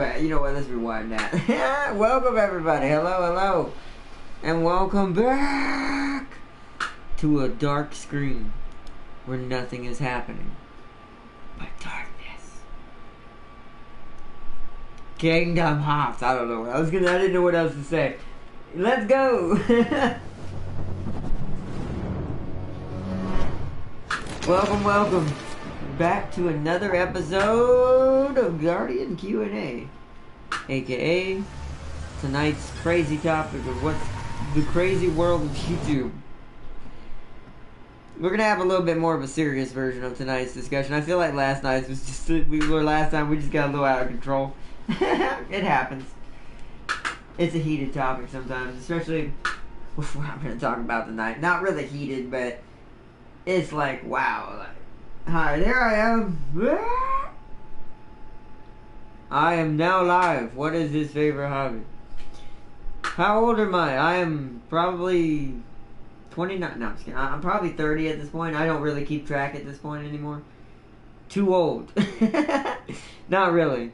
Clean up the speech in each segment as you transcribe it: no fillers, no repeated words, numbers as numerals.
back. You know what? Let's rewind that. Welcome, everybody. Hello, hello. And welcome back to a dark screen where nothing is happening but darkness. Kingdom Hearts. I don't know. I didn't know what else to say. Let's go. Welcome back to another episode of Guardian Q&A, aka tonight's crazy topic of what's the crazy world of YouTube. We're gonna have a little bit more of a serious version of tonight's discussion. I feel like last time we just got a little out of control. It happens. It's a heated topic sometimes, especially with what I'm gonna talk about tonight. Not really heated, but it's like, wow, like, hi, there I am. I am now live. What is his favorite hobby? How old am I? I am probably 29. No, I'm just kidding. I'm probably 30 at this point. I don't really keep track at this point anymore. Too old. Not really.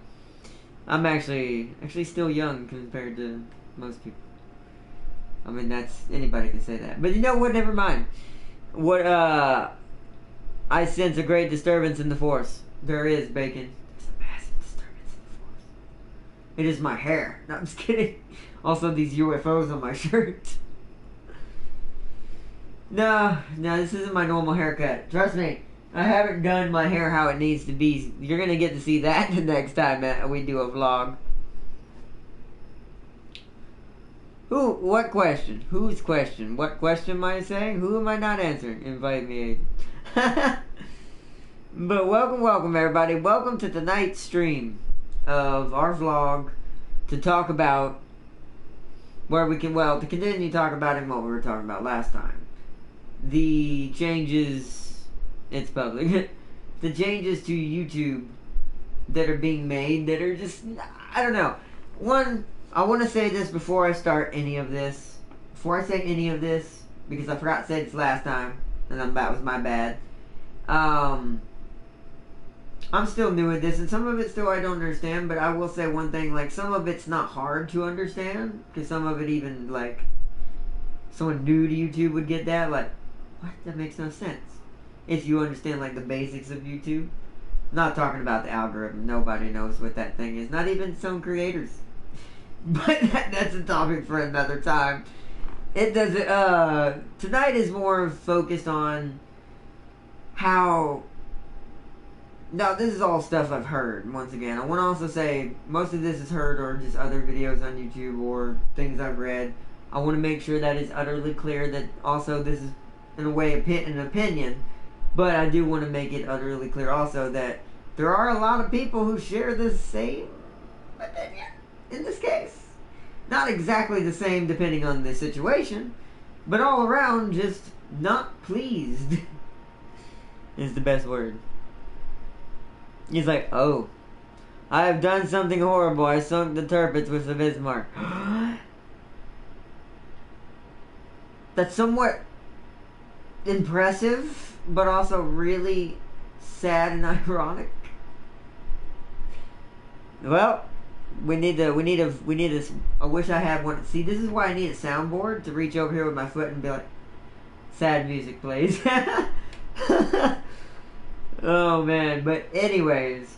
I'm actually still young compared to most people. I mean, anybody can say that. But you know what? Never mind. I sense a great disturbance in the force. There is, Bacon. There's a massive disturbance in the force. It is my hair. No, I'm just kidding. Also, these UFOs on my shirt. No, this isn't my normal haircut. Trust me, I haven't done my hair how it needs to be. You're gonna get to see that the next time that we do a vlog. What question? Whose question? What question am I saying? Who am I not answering? Invite me. But welcome everybody. Welcome to tonight's stream of our vlog to talk about to continue talking about what we were talking about last time. The changes, it's public, the changes to YouTube that are being made that are just, I don't know. One, I want to say this before I start any of this. Before I say any of this, because I forgot to say this last time, and that was my bad. I'm still new at this, and some of it still I don't understand, but I will say one thing, like, some of it's not hard to understand, because some of it even, like, someone new to YouTube would get that, like, what? That makes no sense. If you understand, like, the basics of YouTube. I'm not talking about the algorithm. Nobody knows what that thing is. Not even some creators. But that's a topic for another time. It doesn't, tonight is more focused on how, now this is all stuff I've heard, once again. I want to also say, most of this is heard or just other videos on YouTube or things I've read. I want to make sure that it's utterly clear that also this is, in a way, an opinion. But I do want to make it utterly clear also that there are a lot of people who share the same opinion. In this case, not exactly the same depending on the situation, but all around just not pleased is the best word. He's like, oh, I have done something horrible. I sunk the turpits with the Bismarck. That's somewhat impressive, but also really sad and ironic. Well, we need to, I wish I had one. See, this is why I need a soundboard to reach over here with my foot and be like, sad music plays. Oh man, but anyways,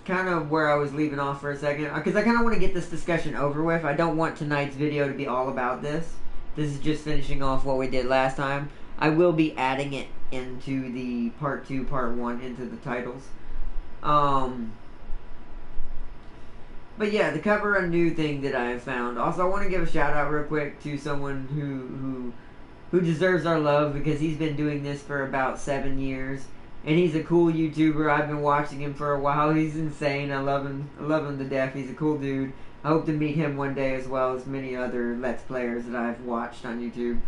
kind of where I was leaving off for a second, because I kind of want to get this discussion over with. I don't want tonight's video to be all about this. This is just finishing off what we did last time. I will be adding it into the part 2, part 1, into the titles. But yeah, to cover a new thing that I have found. Also, I want to give a shout out real quick to someone who deserves our love, because he's been doing this for about 7 years. And he's a cool YouTuber. I've been watching him for a while. He's insane. I love him to death. He's a cool dude. I hope to meet him one day, as well as many other Let's Players that I've watched on YouTube.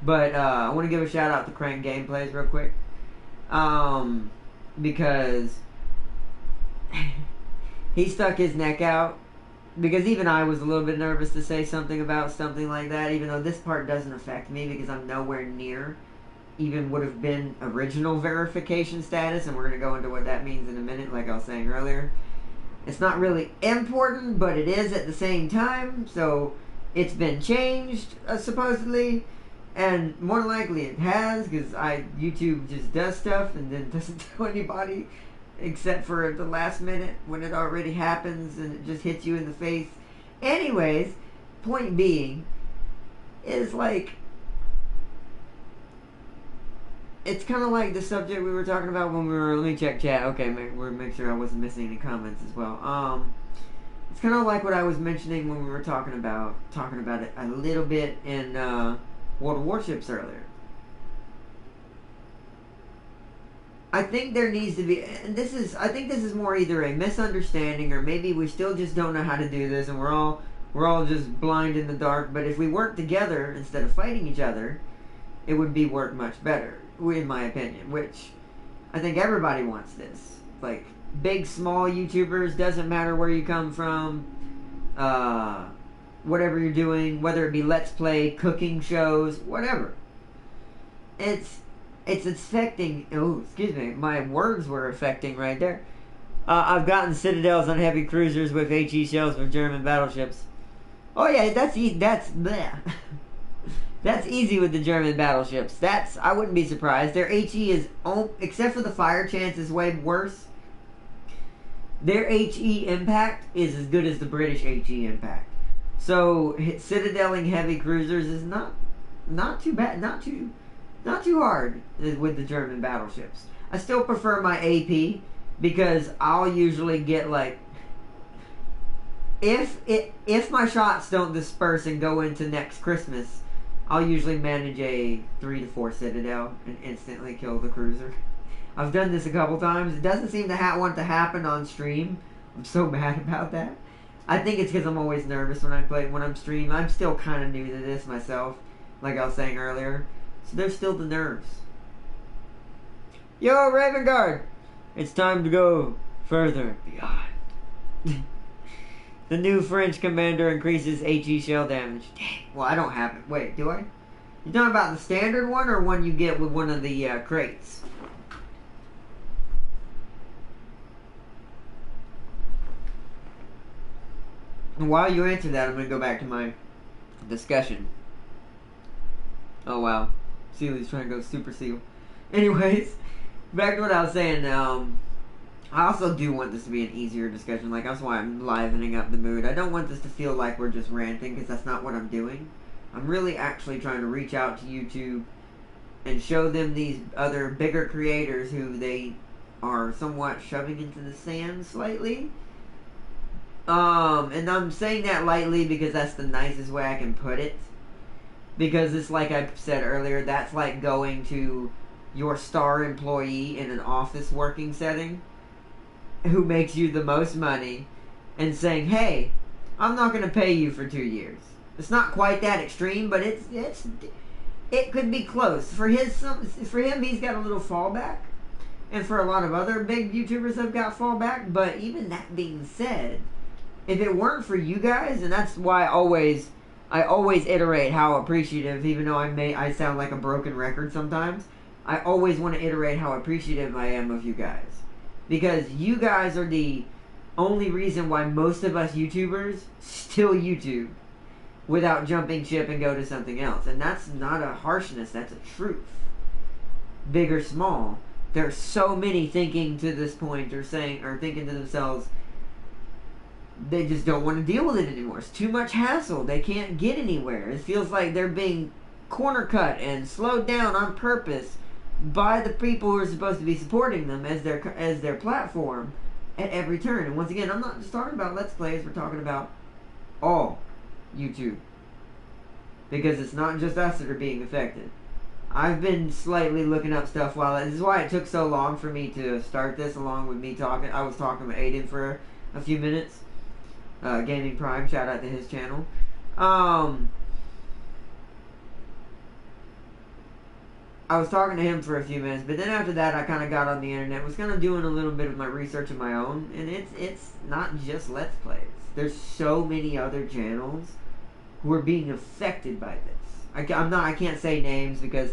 But I want to give a shout out to Crank Gameplays real quick. Because he stuck his neck out. Because even I was a little bit nervous to say something about something like that, even though this part doesn't affect me because I'm nowhere near even would have been original verification status, and we're going to go into what that means in a minute, like I was saying earlier. It's not really important, but it is at the same time. So it's been changed, supposedly, and more than likely it has, because YouTube just does stuff and then doesn't tell anybody except for the last minute when it already happens and it just hits you in the face. Anyways, point being is like, it's kind of like the subject we were talking about when we were. Let me check chat. Okay, make sure I wasn't missing any comments as well. It's kind of like what I was mentioning when we were talking about it a little bit in World of Warships earlier. I think there needs to be, and I think this is more either a misunderstanding or maybe we still just don't know how to do this and we're all just blind in the dark. But if we work together instead of fighting each other, it would work much better, in my opinion. Which I think everybody wants this. Like big, small YouTubers, doesn't matter where you come from, whatever you're doing, whether it be Let's Play, cooking shows, whatever. It's affecting. Oh, excuse me, my words were affecting right there. I've gotten citadels on heavy cruisers with HE shells with German battleships. Oh yeah, that's bleh. That's easy with the German battleships. I wouldn't be surprised. Their HE is, except for the fire chance, is way worse. Their HE impact is as good as the British HE impact. So citadeling heavy cruisers is not too bad, not too hard with the German battleships. I still prefer my AP because I'll usually get like, if my shots don't disperse and go into next Christmas, I'll usually manage a 3 to 4 citadel and instantly kill the cruiser. I've done this a couple times. It doesn't seem to want to happen on stream. I'm so mad about that. I think it's because I'm always nervous when I'm streaming. I'm still kind of new to this myself, like I was saying earlier. So there's still the nerves. Yo, Raven Guard! It's time to go further beyond. The new French commander increases HE shell damage. Dang. Well, I don't have it. Wait, do I? You talking about the standard one or one you get with one of the crates? And while you answer that, I'm going to go back to my discussion. Oh, wow. Sealy's trying to go Super Seal. Anyways, back to what I was saying. I also do want this to be an easier discussion. Like, that's why I'm livening up the mood. I don't want this to feel like we're just ranting, because that's not what I'm doing. I'm really actually trying to reach out to YouTube and show them these other bigger creators who they are somewhat shoving into the sand slightly. And I'm saying that lightly because that's the nicest way I can put it. Because it's like I said earlier, that's like going to your star employee in an office working setting who makes you the most money and saying, hey, I'm not going to pay you for 2 years. It's not quite that extreme, but it could be close. For him, he's got a little fallback. And for a lot of other big YouTubers have got fallback. But even that being said, if it weren't for you guys, and that's why I always iterate how appreciative, even though I sound like a broken record sometimes, I always want to iterate how appreciative I am of you guys. Because you guys are the only reason why most of us YouTubers still YouTube without jumping ship and go to something else. And that's not a harshness, that's a truth. Big or small. There's so many thinking to this point or thinking to themselves, they just don't want to deal with it anymore. It's too much hassle. They can't get anywhere. It feels like they're being corner cut and slowed down on purpose by the people who are supposed to be supporting them as their platform at every turn. And once again, I'm not just talking about Let's Plays. We're talking about all YouTube. Because it's not just us that are being affected. I've been slightly looking up stuff this is why it took so long for me to start this along with me talking. I was talking with Aiden for a few minutes. Gaming Prime, shout out to his channel. I was talking to him for a few minutes, but then after that I kind of got on the internet, was kind of doing a little bit of my research of my own, and it's not just Let's Plays. There's so many other channels who are being affected by this. I can't say names because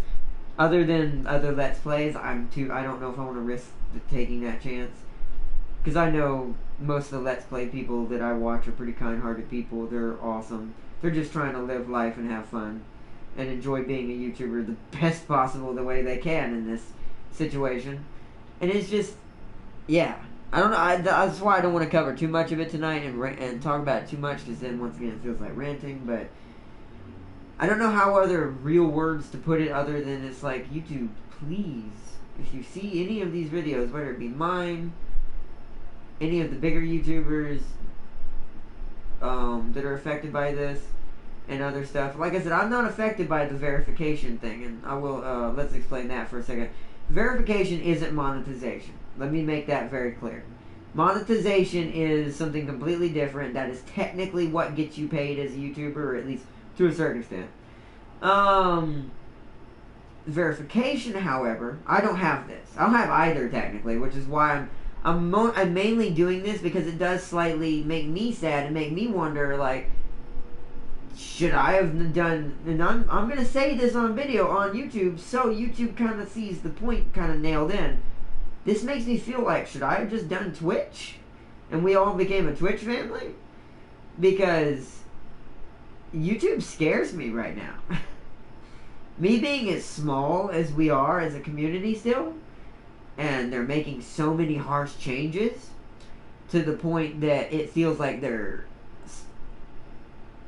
other than other Let's Plays, I don't know if I want to risk taking that chance. because I know most of the Let's Play people that I watch are pretty kind-hearted people. They're awesome. They're just trying to live life and have fun and enjoy being a YouTuber the best possible the way they can in this situation. And it's just, yeah. I don't know. That's why I don't want to cover too much of it tonight and talk about it too much, because then once again it feels like ranting. But I don't know how other real words to put it other than it's like, YouTube, please, if you see any of these videos, whether it be mine, any of the bigger YouTubers that are affected by this and other stuff. Like I said, I'm not affected by the verification thing, and I will, let's explain that for a second. Verification isn't monetization. Let me make that very clear. Monetization is something completely different. That is technically what gets you paid as a YouTuber, or at least to a certain extent. Verification, however, I don't have this. I don't have either technically, which is why I'm mainly doing this, because it does slightly make me sad and make me wonder, like, should I have done, and I'm going to say this on video on YouTube, so YouTube kind of sees the point kind of nailed in. This makes me feel like, should I have just done Twitch? And we all became a Twitch family? Because YouTube scares me right now. Me being as small as we are as a community still, and they're making so many harsh changes to the point that it feels like they're,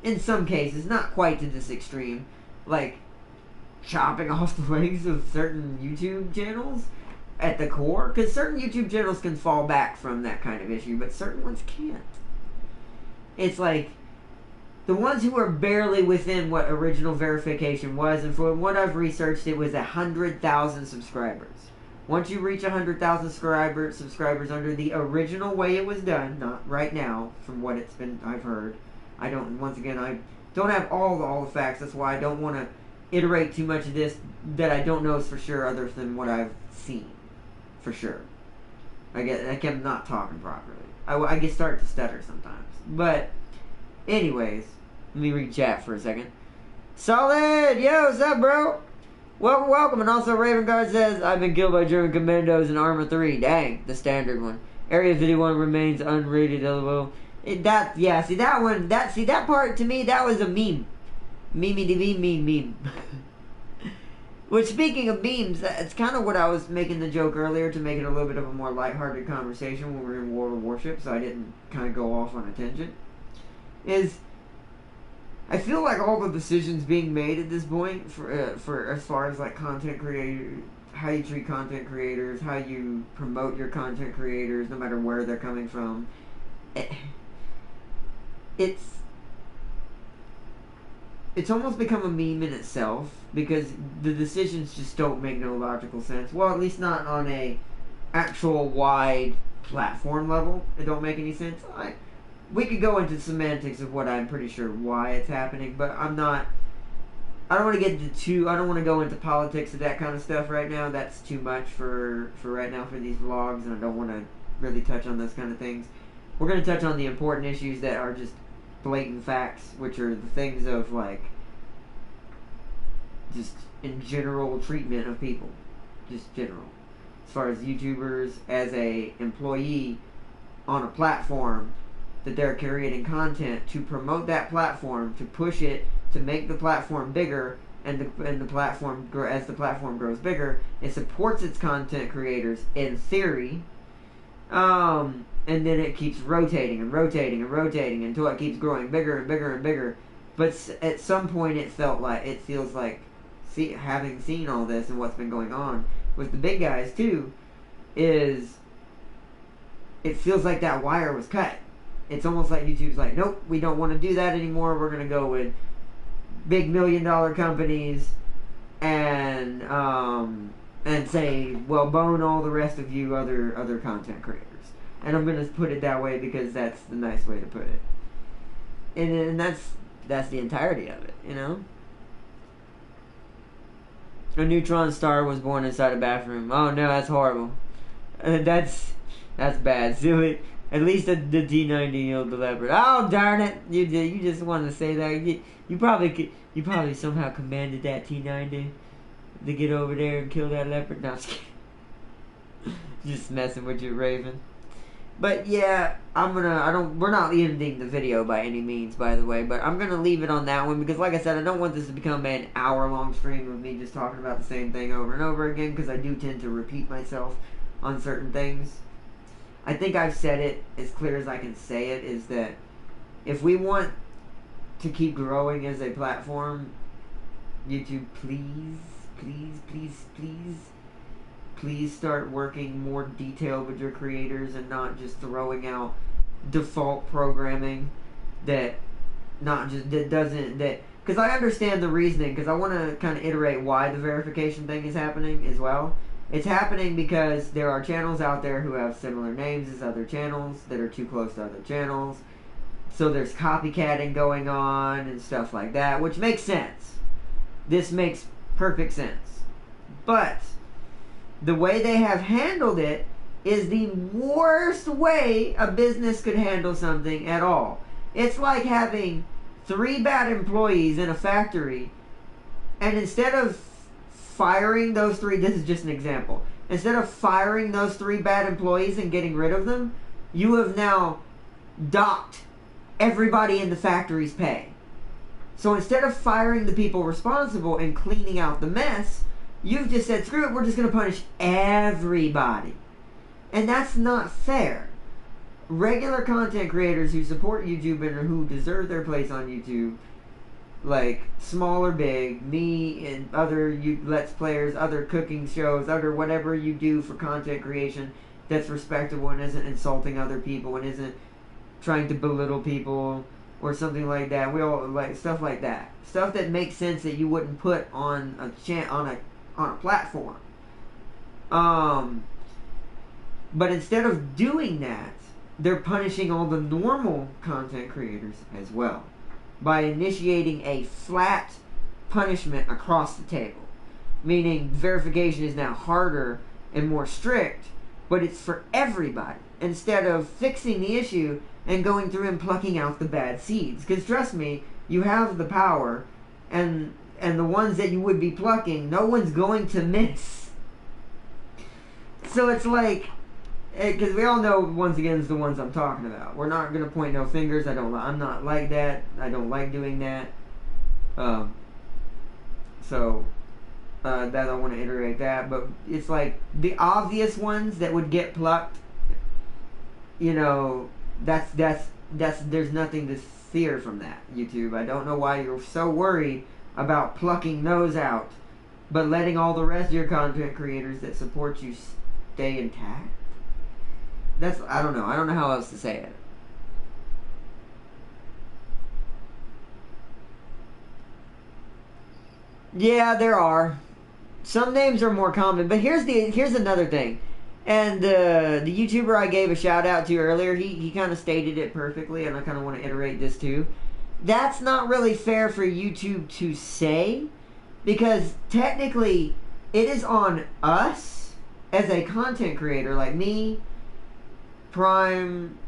in some cases, not quite to this extreme, like chopping off the legs of certain YouTube channels at the core, because certain YouTube channels can fall back from that kind of issue, but certain ones can't. It's like the ones who are barely within what original verification was, and from what I've researched, it was 100,000 subscribers. Once you reach 100,000 subscribers under the original way it was done, not right now, from what I've heard. I don't have all the facts. That's why I don't want to iterate too much of this that I don't know is for sure, other than what I've seen, for sure. I kept not talking properly. I get start to stutter sometimes. But anyways, let me read chat for a second. Solid, yo, what's up, bro? Welcome. And also Raven Guard says, I've been killed by German commandos in Arma 3. Dang, the standard one. Area 51 remains unrated, lol. That part, to me, that was a meme. Meme. Which, speaking of memes, it's kind of what I was making the joke earlier, to make it a little bit of a more lighthearted conversation when we were in World of Warship, so I didn't kind of go off on a tangent. I feel like all the decisions being made at this point for as far as like content creators, how you treat content creators, how you promote your content creators, no matter where they're coming from, it's almost become a meme in itself, because the decisions just don't make no logical sense. Well, at least not on a actual wide platform level. It don't make any sense. We could go into semantics of what I'm pretty sure why it's happening, but I don't want to go into politics of that kind of stuff right now. That's too much for right now for these vlogs, and I don't want to really touch on those kind of things. We're going to touch on the important issues that are just blatant facts, which are the things of, like, just in general treatment of people. Just general. As far as YouTubers, as a employee on a platform, that they're creating content to promote that platform, to push it, to make the platform bigger, and the platform, as the platform grows bigger, it supports its content creators in theory, and then it keeps rotating and rotating and rotating until it keeps growing bigger and bigger and bigger. But at some point, it feels like, having seen all this and what's been going on with the big guys too, it feels like that wire was cut. It's almost like YouTube's like, nope, we don't want to do that anymore. We're going to go with big $1 million companies and say, well, bone all the rest of you other content creators. And I'm going to put it that way because that's the nice way to put it. And that's the entirety of it, you know? A neutron star was born inside a bathroom. Oh no, that's horrible. That's bad. Silly. At least the T90 killed the leopard. Oh darn it! You just wanted to say that. You probably somehow commanded that T90 to get over there and kill that leopard. No, I'm just kidding. Just messing with you, Raven. But yeah, we're not ending the video by any means, by the way, but I'm gonna leave it on that one because, like I said, I don't want this to become an hour-long stream of me just talking about the same thing over and over again because I do tend to repeat myself on certain things. I think I've said it as clear as I can say it, is that if we want to keep growing as a platform, YouTube, please start working more detail with your creators and not just throwing out default programming that because I understand the reasoning, because I want to kind of iterate why the verification thing is happening as well. It's happening because there are channels out there who have similar names as other channels that are too close to other channels, so there's copycatting going on and stuff like that, which makes sense. This makes perfect sense. But the way they have handled it is the worst way a business could handle something at all. It's like having 3 bad employees in a factory, and instead of firing those 3, this is just an example, instead of firing those 3 bad employees and getting rid of them, you have now docked everybody in the factory's pay. So instead of firing the people responsible and cleaning out the mess, you've just said, screw it, we're just going to punish everybody. And that's not fair. Regular content creators who support YouTube and who deserve their place on YouTube, like small or big, me and other Let's Players, other cooking shows, other whatever you do for content creation that's respectable and isn't insulting other people and isn't trying to belittle people or something like that. We all like stuff like that. Stuff that makes sense that you wouldn't put on a platform. But instead of doing that, they're punishing all the normal content creators as well by initiating a flat punishment across the table. Meaning verification is now harder and more strict, but it's for everybody, instead of fixing the issue and going through and plucking out the bad seeds. Because trust me, you have the power, and the ones that you would be plucking, no one's going to miss. So it's like, because we all know once again is the ones I'm talking about. We're not going to point no fingers. I'm not like that. I don't like doing that. That I want to iterate that. But it's like the obvious ones that would get plucked. You know, that's there's nothing to fear from that, YouTube. I don't know why you're so worried about plucking those out, but letting all the rest of your content creators that support you stay intact. I don't know how else to say it. Yeah, there are. Some names are more common, but here's another thing. And the YouTuber I gave a shout out to earlier, he kind of stated it perfectly, and I kind of want to iterate this too. That's not really fair for YouTube to say, because technically it is on us as a content creator like me, Prime,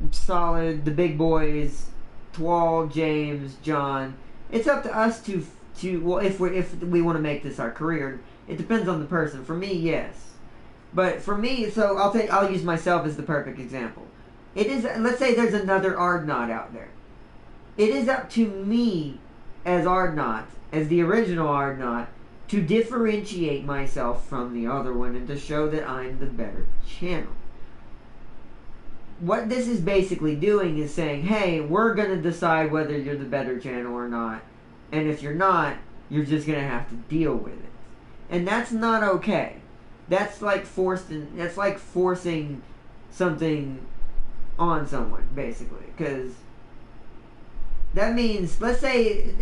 Solid, the big boys, Twal, James, John. It's up to us to well, if we want to make this our career. It depends on the person. For me, yes. But for me, so I'll use myself as the perfect example. It is, let's say there's another Ardnot out there. It is up to me as Ardnot, as the original Ardnot, to differentiate myself from the other one and to show that I'm the better channel. What this is basically doing is saying, hey, we're going to decide whether you're the better channel or not. And if you're not, you're just going to have to deal with it. And that's not okay. That's like forcing something on someone, basically. Because that means, let's say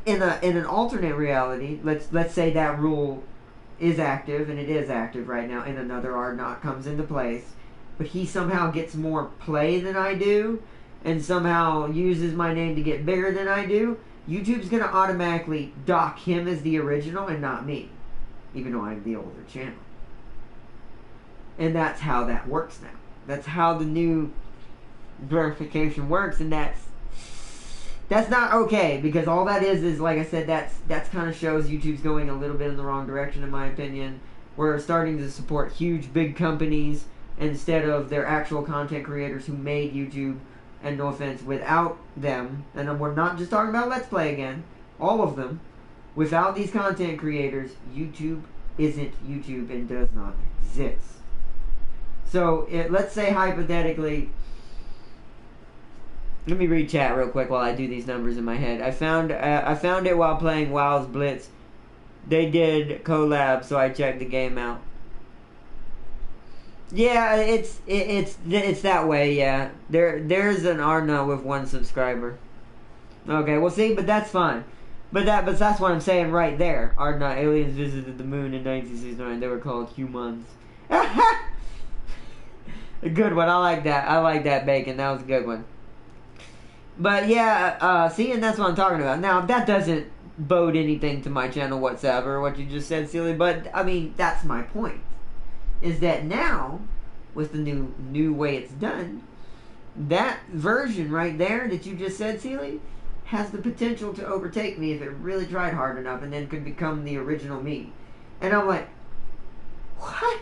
in an alternate reality, let's say that rule is active, and it is active right now, and another Ardnot comes into place, but he somehow gets more play than I do, and somehow uses my name to get bigger than I do, YouTube's going to automatically dock him as the original and not me, even though I'm the older channel. And that's how that works now. That's how the new verification works, and that's not okay, because all that is like I said, that's kind of shows YouTube's going a little bit in the wrong direction, in my opinion. We're starting to support huge, big companies instead of their actual content creators who made YouTube. And no offense, without them, and we're not just talking about Let's Play again, all of them, without these content creators, YouTube isn't YouTube and does not exist. So, let's say hypothetically, let me read chat real quick while I do these numbers in my head. I found it while playing WoW's Blitz. They did collab, so I checked the game out. Yeah, it's that way. Yeah, there's an Arna with 1 subscriber. Okay, well, see, but that's fine. But that's what I'm saying right there. Arna, aliens visited the moon in 1969. They were called humans. A good one. I like that. I like that, Bacon. That was a good one. But yeah, see, and that's what I'm talking about. Now, that doesn't bode anything to my channel whatsoever, what you just said, Silly. But I mean, that's my point. Is that now, with the new way it's done, that version right there that you just said, Sealy, has the potential to overtake me if it really tried hard enough, and then could become the original me. And I'm like, what?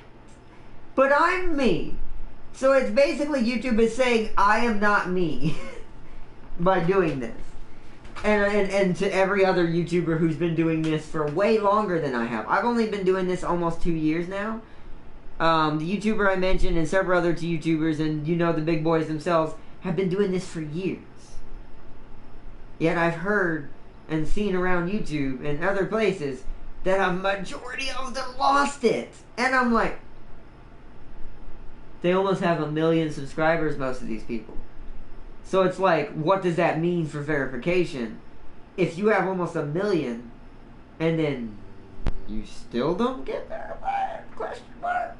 But I'm me. So it's basically YouTube is saying I am not me by doing this. And to every other YouTuber who's been doing this for way longer than I have. I've only been doing this almost 2 years now. The YouTuber I mentioned and several other YouTubers and the big boys themselves have been doing this for years. Yet I've heard and seen around YouTube and other places that a majority of them lost it. And I'm like, they almost have 1 million subscribers, most of these people. So it's like, what does that mean for verification? If you have almost 1 million and then you still don't get verified? Question mark.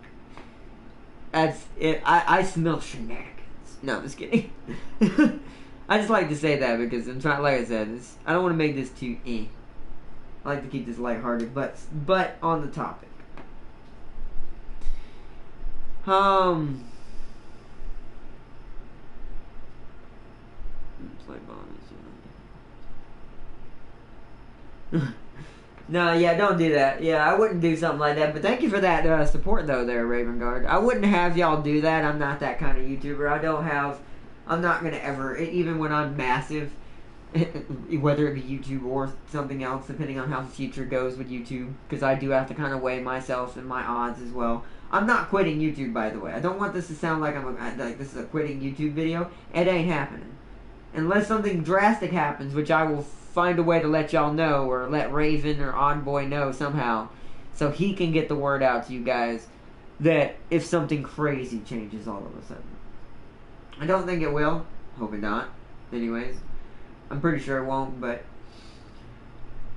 That's it. I smell shenanigans. No, I'm just kidding. I just like to say that because I'm trying. Like I said, I don't want to make this too. I like to keep this lighthearted, but on the topic. No, yeah, don't do that. Yeah, I wouldn't do something like that. But thank you for that support, though, there, Raven Guard. I wouldn't have y'all do that. I'm not that kind of YouTuber. I'm not going to ever, even when I'm massive, whether it be YouTube or something else, depending on how the future goes with YouTube, because I do have to kind of weigh myself and my odds as well. I'm not quitting YouTube, by the way. I don't want this to sound like this is a quitting YouTube video. It ain't happening. Unless something drastic happens, which I will find a way to let y'all know, or let Raven or Oddboy know somehow, so he can get the word out to you guys that if something crazy changes all of a sudden. I don't think it will. Hoping not. Anyways, I'm pretty sure it won't, but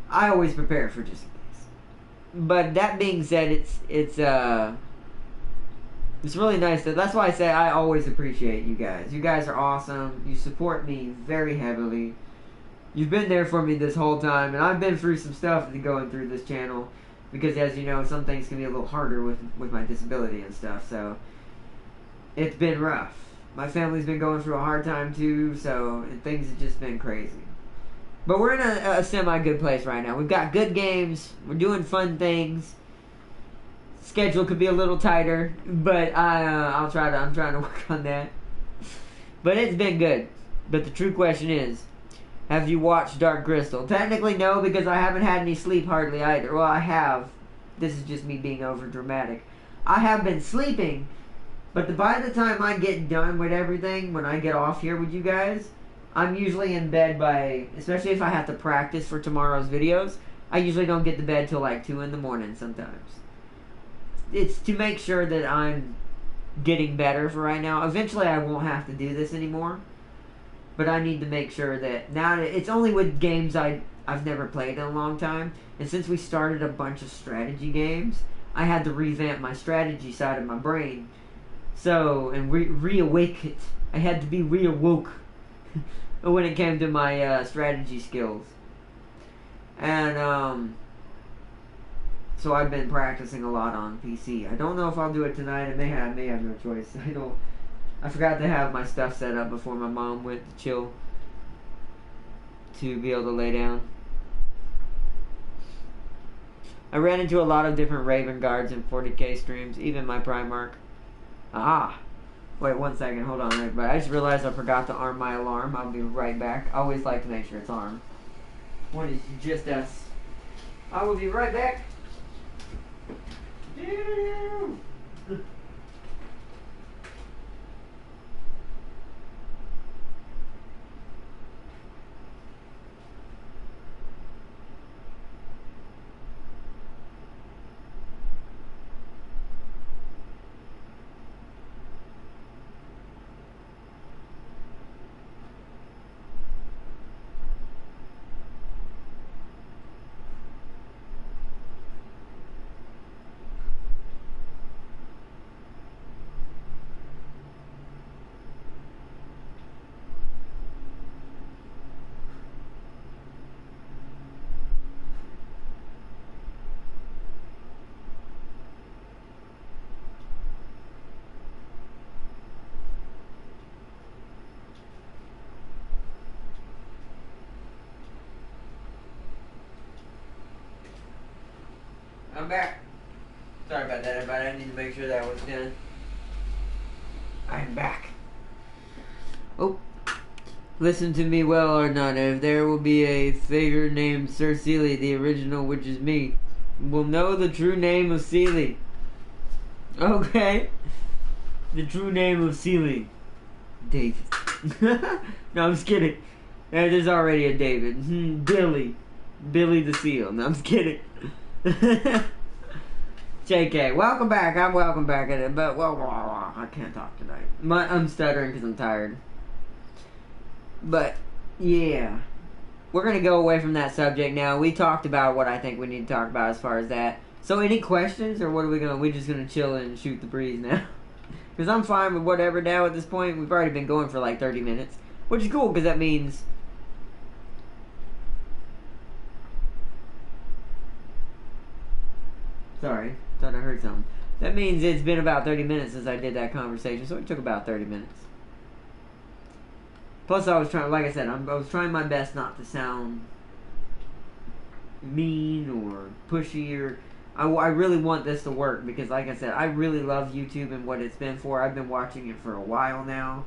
I always prepare for just in case. But that being said, it's really nice. That's why I say I always appreciate you guys. You guys are awesome. You support me very heavily. You've been there for me this whole time, and I've been through some stuff going through this channel, because as you know, some things can be a little harder with my disability and stuff, so it's been rough. My family's been going through a hard time too, so things have just been crazy. But we're in a semi-good place right now. We've got good games, we're doing fun things. Schedule could be a little tighter, but I'm trying to work on that. But it's been good. But the true question is, have you watched Dark Crystal? Technically no, because I haven't had any sleep hardly either. Well, I have. This is just me being over dramatic. I have been sleeping, but by the time I get done with everything, when I get off here with you guys, I'm usually in bed by, especially if I have to practice for tomorrow's videos, I usually don't get to bed till like 2 in the morning sometimes. It's to make sure that I'm getting better for right now. Eventually I won't have to do this anymore. But I need to make sure that now that it's only with games I've never played in a long time. And since we started a bunch of strategy games, I had to revamp my strategy side of my brain. So, and reawake it. I had to be reawoke when it came to my strategy skills. And so I've been practicing a lot on PC. I don't know if I'll do it tonight. I may have no choice. I forgot to have my stuff set up before my mom went to chill to be able to lay down. I ran into a lot of different Raven Guards in 40k streams, even my Primarch. Ah. Wait 1 second, hold on, everybody. I just realized I forgot to arm my alarm. I'll be right back. I always like to make sure it's armed. When it's just us. I will be right back. I'm back. Sorry about that, everybody. I need to make sure that was done. I'm back. Oh. Listen to me well or not. If there will be a figure named Sir Seeley, the original, which is me, will know the true name of Seeley. Okay? The true name of Seeley. David. No, I'm just kidding. There's already a David. Billy. Billy the Seal. No, I'm just kidding. JK, welcome back. I'm welcome back at it, but well, I can't talk tonight. I'm stuttering because I'm tired. But yeah, we're gonna go away from that subject now. We talked about what I think we need to talk about as far as that. So, any questions, or what are we gonna? We're just gonna chill and shoot the breeze now. Because I'm fine with whatever now at this point. We've already been going for like 30 minutes, which is cool because that means. Sorry, thought I heard something. That means it's been about 30 minutes since I did that conversation, so it took about 30 minutes. Plus, I was trying, like I said, I was trying my best not to sound mean or pushy or... I really want this to work because, like I said, I really love YouTube and what it's been for. I've been watching it for a while now,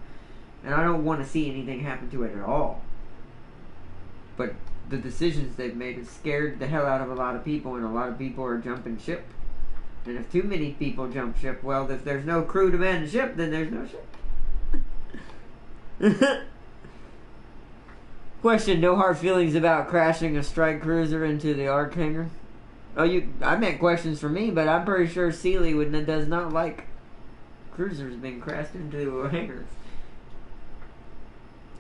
and I don't want to see anything happen to it at all. But the decisions they've made have scared the hell out of a lot of people, and a lot of people are jumping ship. And if too many people jump ship, well, if there's no crew to man the ship, then there's no ship. Question, no hard feelings about crashing a strike cruiser into the Ark hangar? Oh, I meant questions for me, but I'm pretty sure Seeley does not like cruisers being crashed into hangars.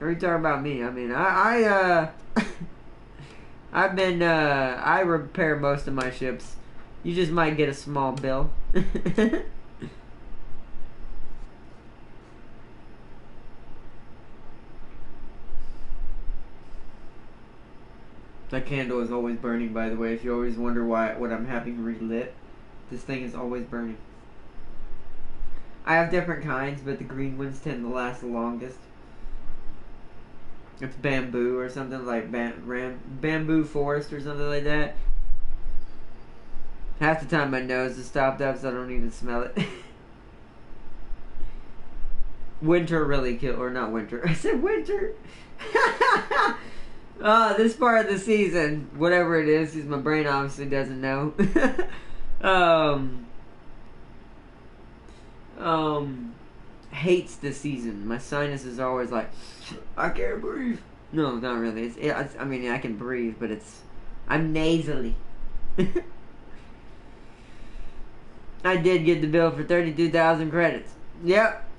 Are you talking about me? I mean, I repair most of my ships. You just might get a small bill. That candle is always burning, by the way. If you always wonder what I'm having relit, this thing is always burning. I have different kinds, but the green ones tend to last the longest. It's bamboo or something like bamboo forest or something like that. Half the time my nose is stopped up, so I don't even smell it. Winter really or not winter. I said winter. This part of the season, whatever it is, because my brain obviously doesn't know. Hates the season. My sinus is always like, I can't breathe. No, not really. I mean, I can breathe, but I'm nasally. I did get the bill for 32,000 credits. Yep.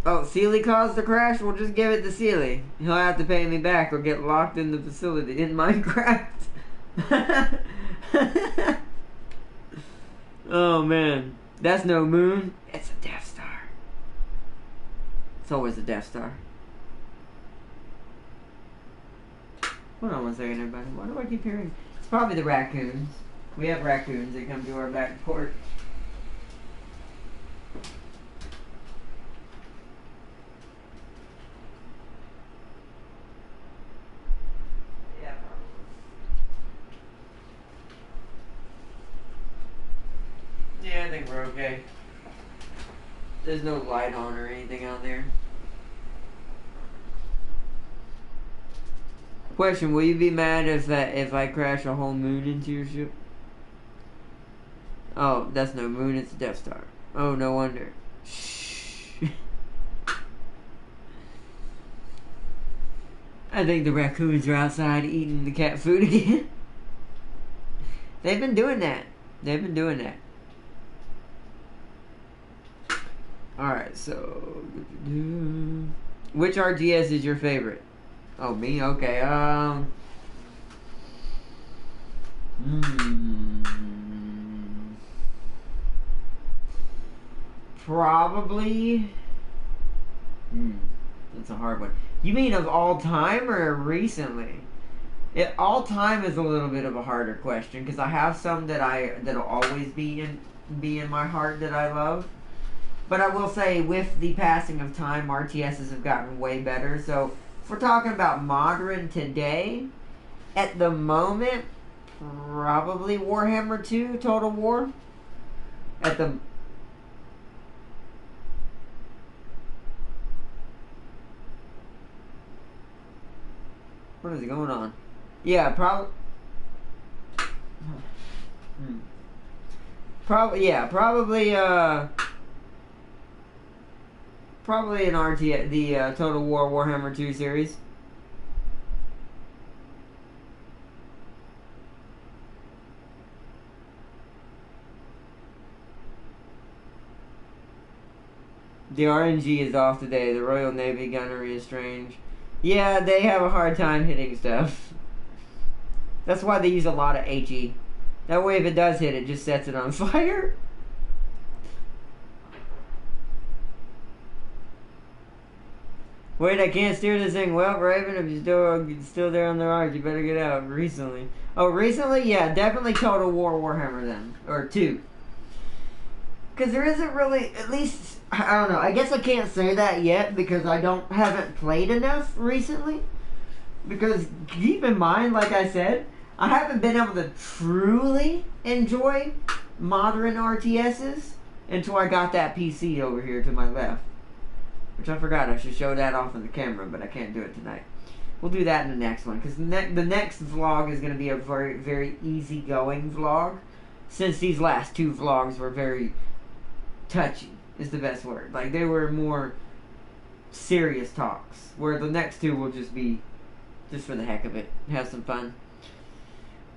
Oh, Seeley caused the crash? We'll just give it to Seeley. He'll have to pay me back or get locked in the facility in Minecraft. Oh, man. That's no moon. It's a Death Star. It's always a Death Star. Hold on 1 second, everybody. Why do I keep hearing? It's probably the raccoons. We have raccoons that come to our back porch. Yeah, I think we're okay. There's no light on or anything out there. Question: will you be mad if I crash a whole moon into your ship? Oh, that's no moon, it's a Death Star. Oh, no wonder. Shh. I think the raccoons are outside eating the cat food again. They've been doing that. Alright, so... which RTS is your favorite? Oh, me? Okay, probably... that's a hard one. You mean of all time or recently? All time is a little bit of a harder question because I have some that'll always be in my heart that I love. But I will say, with the passing of time, RTSs have gotten way better. So if we're talking about modern today, at the moment, probably Warhammer 2 Total War. What is going on? Yeah, probably an RT, the Total War Warhammer 2 series. The RNG is off today. The Royal Navy gunnery is strange. Yeah, they have a hard time hitting stuff. That's why they use a lot of HE. That way if it does hit, it just sets it on fire. Wait, I can't steer this thing. Well, Raven, if you're still there on the ark, you better get out. Recently. Oh, recently? Yeah, definitely Total War Warhammer then. Or 2. Because there isn't really, at least, I don't know. I guess I can't say that yet because haven't played enough recently. Because keep in mind, like I said, I haven't been able to truly enjoy modern RTSs until I got that PC over here to my left. Which I forgot, I should show that off on the camera, but I can't do it tonight. We'll do that in the next one, because the next vlog is going to be a very, very easygoing vlog. Since these last 2 vlogs were very touchy, is the best word. Like, they were more serious talks, where the next 2 will just be just for the heck of it, have some fun.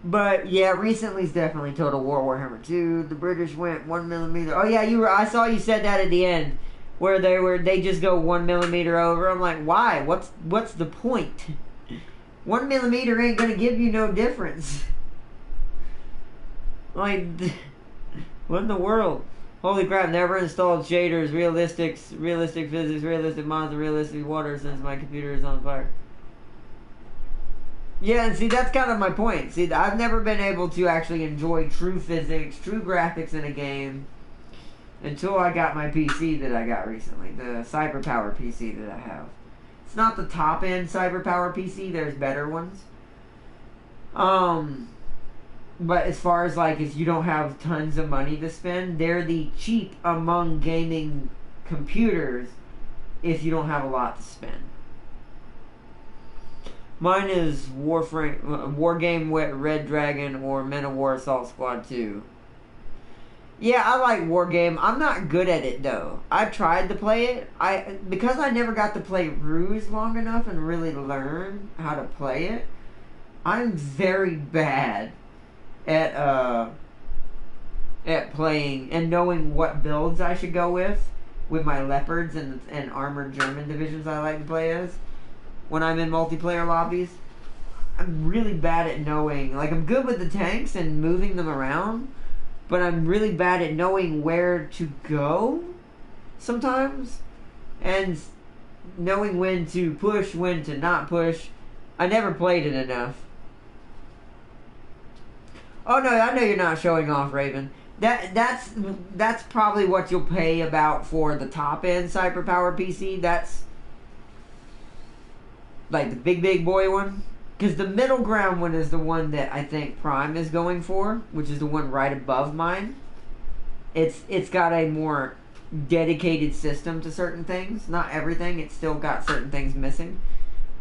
But yeah, recently's definitely Total War Warhammer 2. The British went 1mm. Oh yeah, I saw you said that at the end, where they just go 1mm over. I'm like, why? What's the point? 1mm ain't gonna give you no difference. Like, what in the world? Holy crap! Never installed shaders, realistic physics, realistic mods, and realistic water since my computer is on fire. Yeah, and see, that's kind of my point. See, I've never been able to actually enjoy true physics, true graphics in a game until I got my PC that I got recently, the CyberPower PC that I have. It's not the top-end CyberPower PC, there's better ones. But as far as, like, if you don't have tons of money to spend, they're the cheap among gaming computers if you don't have a lot to spend. Mine is Wargame Red Dragon or Men of War Assault Squad 2. Yeah, I like Wargame. I'm not good at it, though. I tried to play it. Because I never got to play Ruse long enough and really learn how to play it, I'm very bad at playing and knowing what builds I should go with my Leopards and armored German divisions I like to play as. When I'm in multiplayer lobbies, I'm really bad at knowing, like, I'm good with the tanks and moving them around, but I'm really bad at knowing where to go sometimes, and knowing when to push, when to not push. I never played it enough. Oh no, I know you're not showing off, Raven. That's probably what you'll pay about for the top end CyberPower PC. That's like the big boy one, because the middle ground one is the one that I think Prime is going for, which is the one right above mine. It's got a more dedicated system to certain things. Not everything. It's still got certain things missing,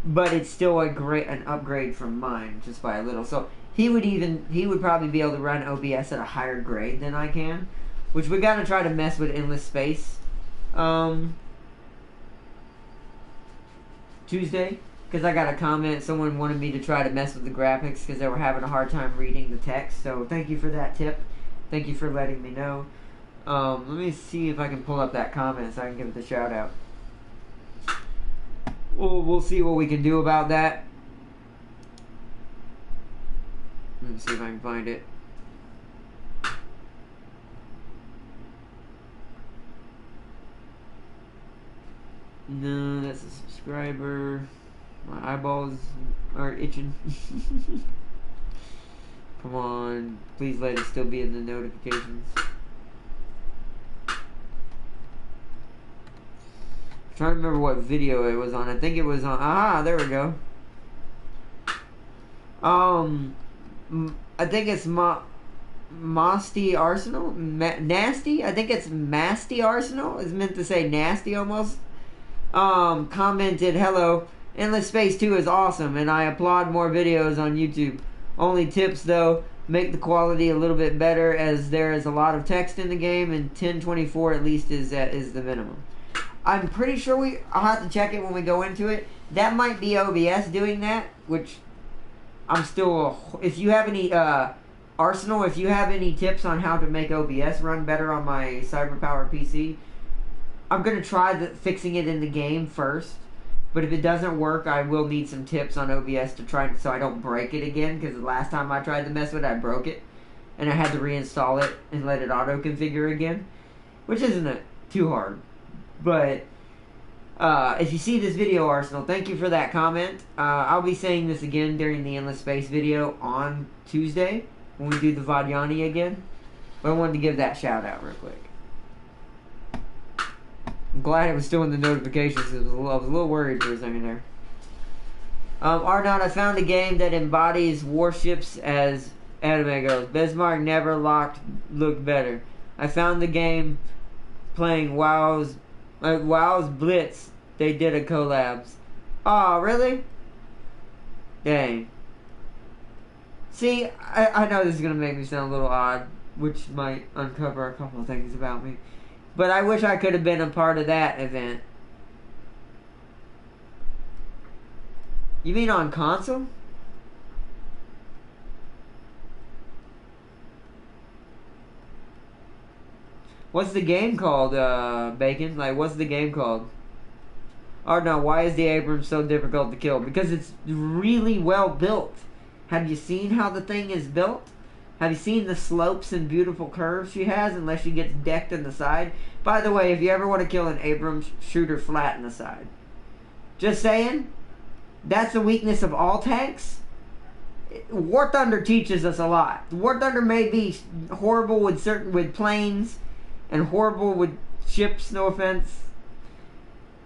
but it's still an upgrade from mine just by a little. So he would probably be able to run OBS at a higher grade than I can, which we gotta try to mess with Endless Space Tuesday, because I got a comment. Someone wanted me to try to mess with the graphics because they were having a hard time reading the text. So thank you for that tip. Thank you for letting me know. Let me see if I can pull up that comment so I can give it the shout out. We'll see what we can do about that. Let me see if I can find it. No, that's a subscriber. My eyeballs are itching. Come on, please let it still be in the notifications. I'm trying to remember what video it was on. I think it was on. Ah, there we go. I think it's Masty Arsenal? Nasty? I think it's Masty Arsenal. It's meant to say nasty almost. Commented, hello, Endless Space 2 is awesome, and I applaud more videos on YouTube. Only tips, though, make the quality a little bit better, as there is a lot of text in the game, and 1024 at least is the minimum. I'm pretty sure I'll have to check it when we go into it. That might be OBS doing that, which I'm still... If you have any, Arsenal, if you have any tips on how to make OBS run better on my CyberPower PC, I'm going to try fixing it in the game first. But if it doesn't work, I will need some tips on OBS to try so I don't break it again. Because the last time I tried to mess with it, I broke it. And I had to reinstall it and let it auto-configure again. Which isn't too hard. But if you see this video, Arsenal, thank you for that comment. I'll be saying this again during the Endless Space video on Tuesday when we do the Vadyani again. But I wanted to give that shout out real quick. I'm glad it was still in the notifications. I was a little worried for a second there. Arnaud, I found a game that embodies warships as anime goes. Bismarck never looked better. I found the game playing WoW's Blitz. They did a collabs. Oh, really? Dang. See, I know this is going to make me sound a little odd, which might uncover a couple of things about me. But I wish I could have been a part of that event. You mean on console? What's the game called, Bacon? Like, what's the game called? Oh no, why is the Abrams so difficult to kill? Because it's really well built. Have you seen how the thing is built? Have you seen the slopes and beautiful curves she has, unless she gets decked in the side? By the way, if you ever want to kill an Abrams, shoot her flat in the side. Just saying. That's the weakness of all tanks. War Thunder teaches us a lot. War Thunder may be horrible with planes and horrible with ships, no offense.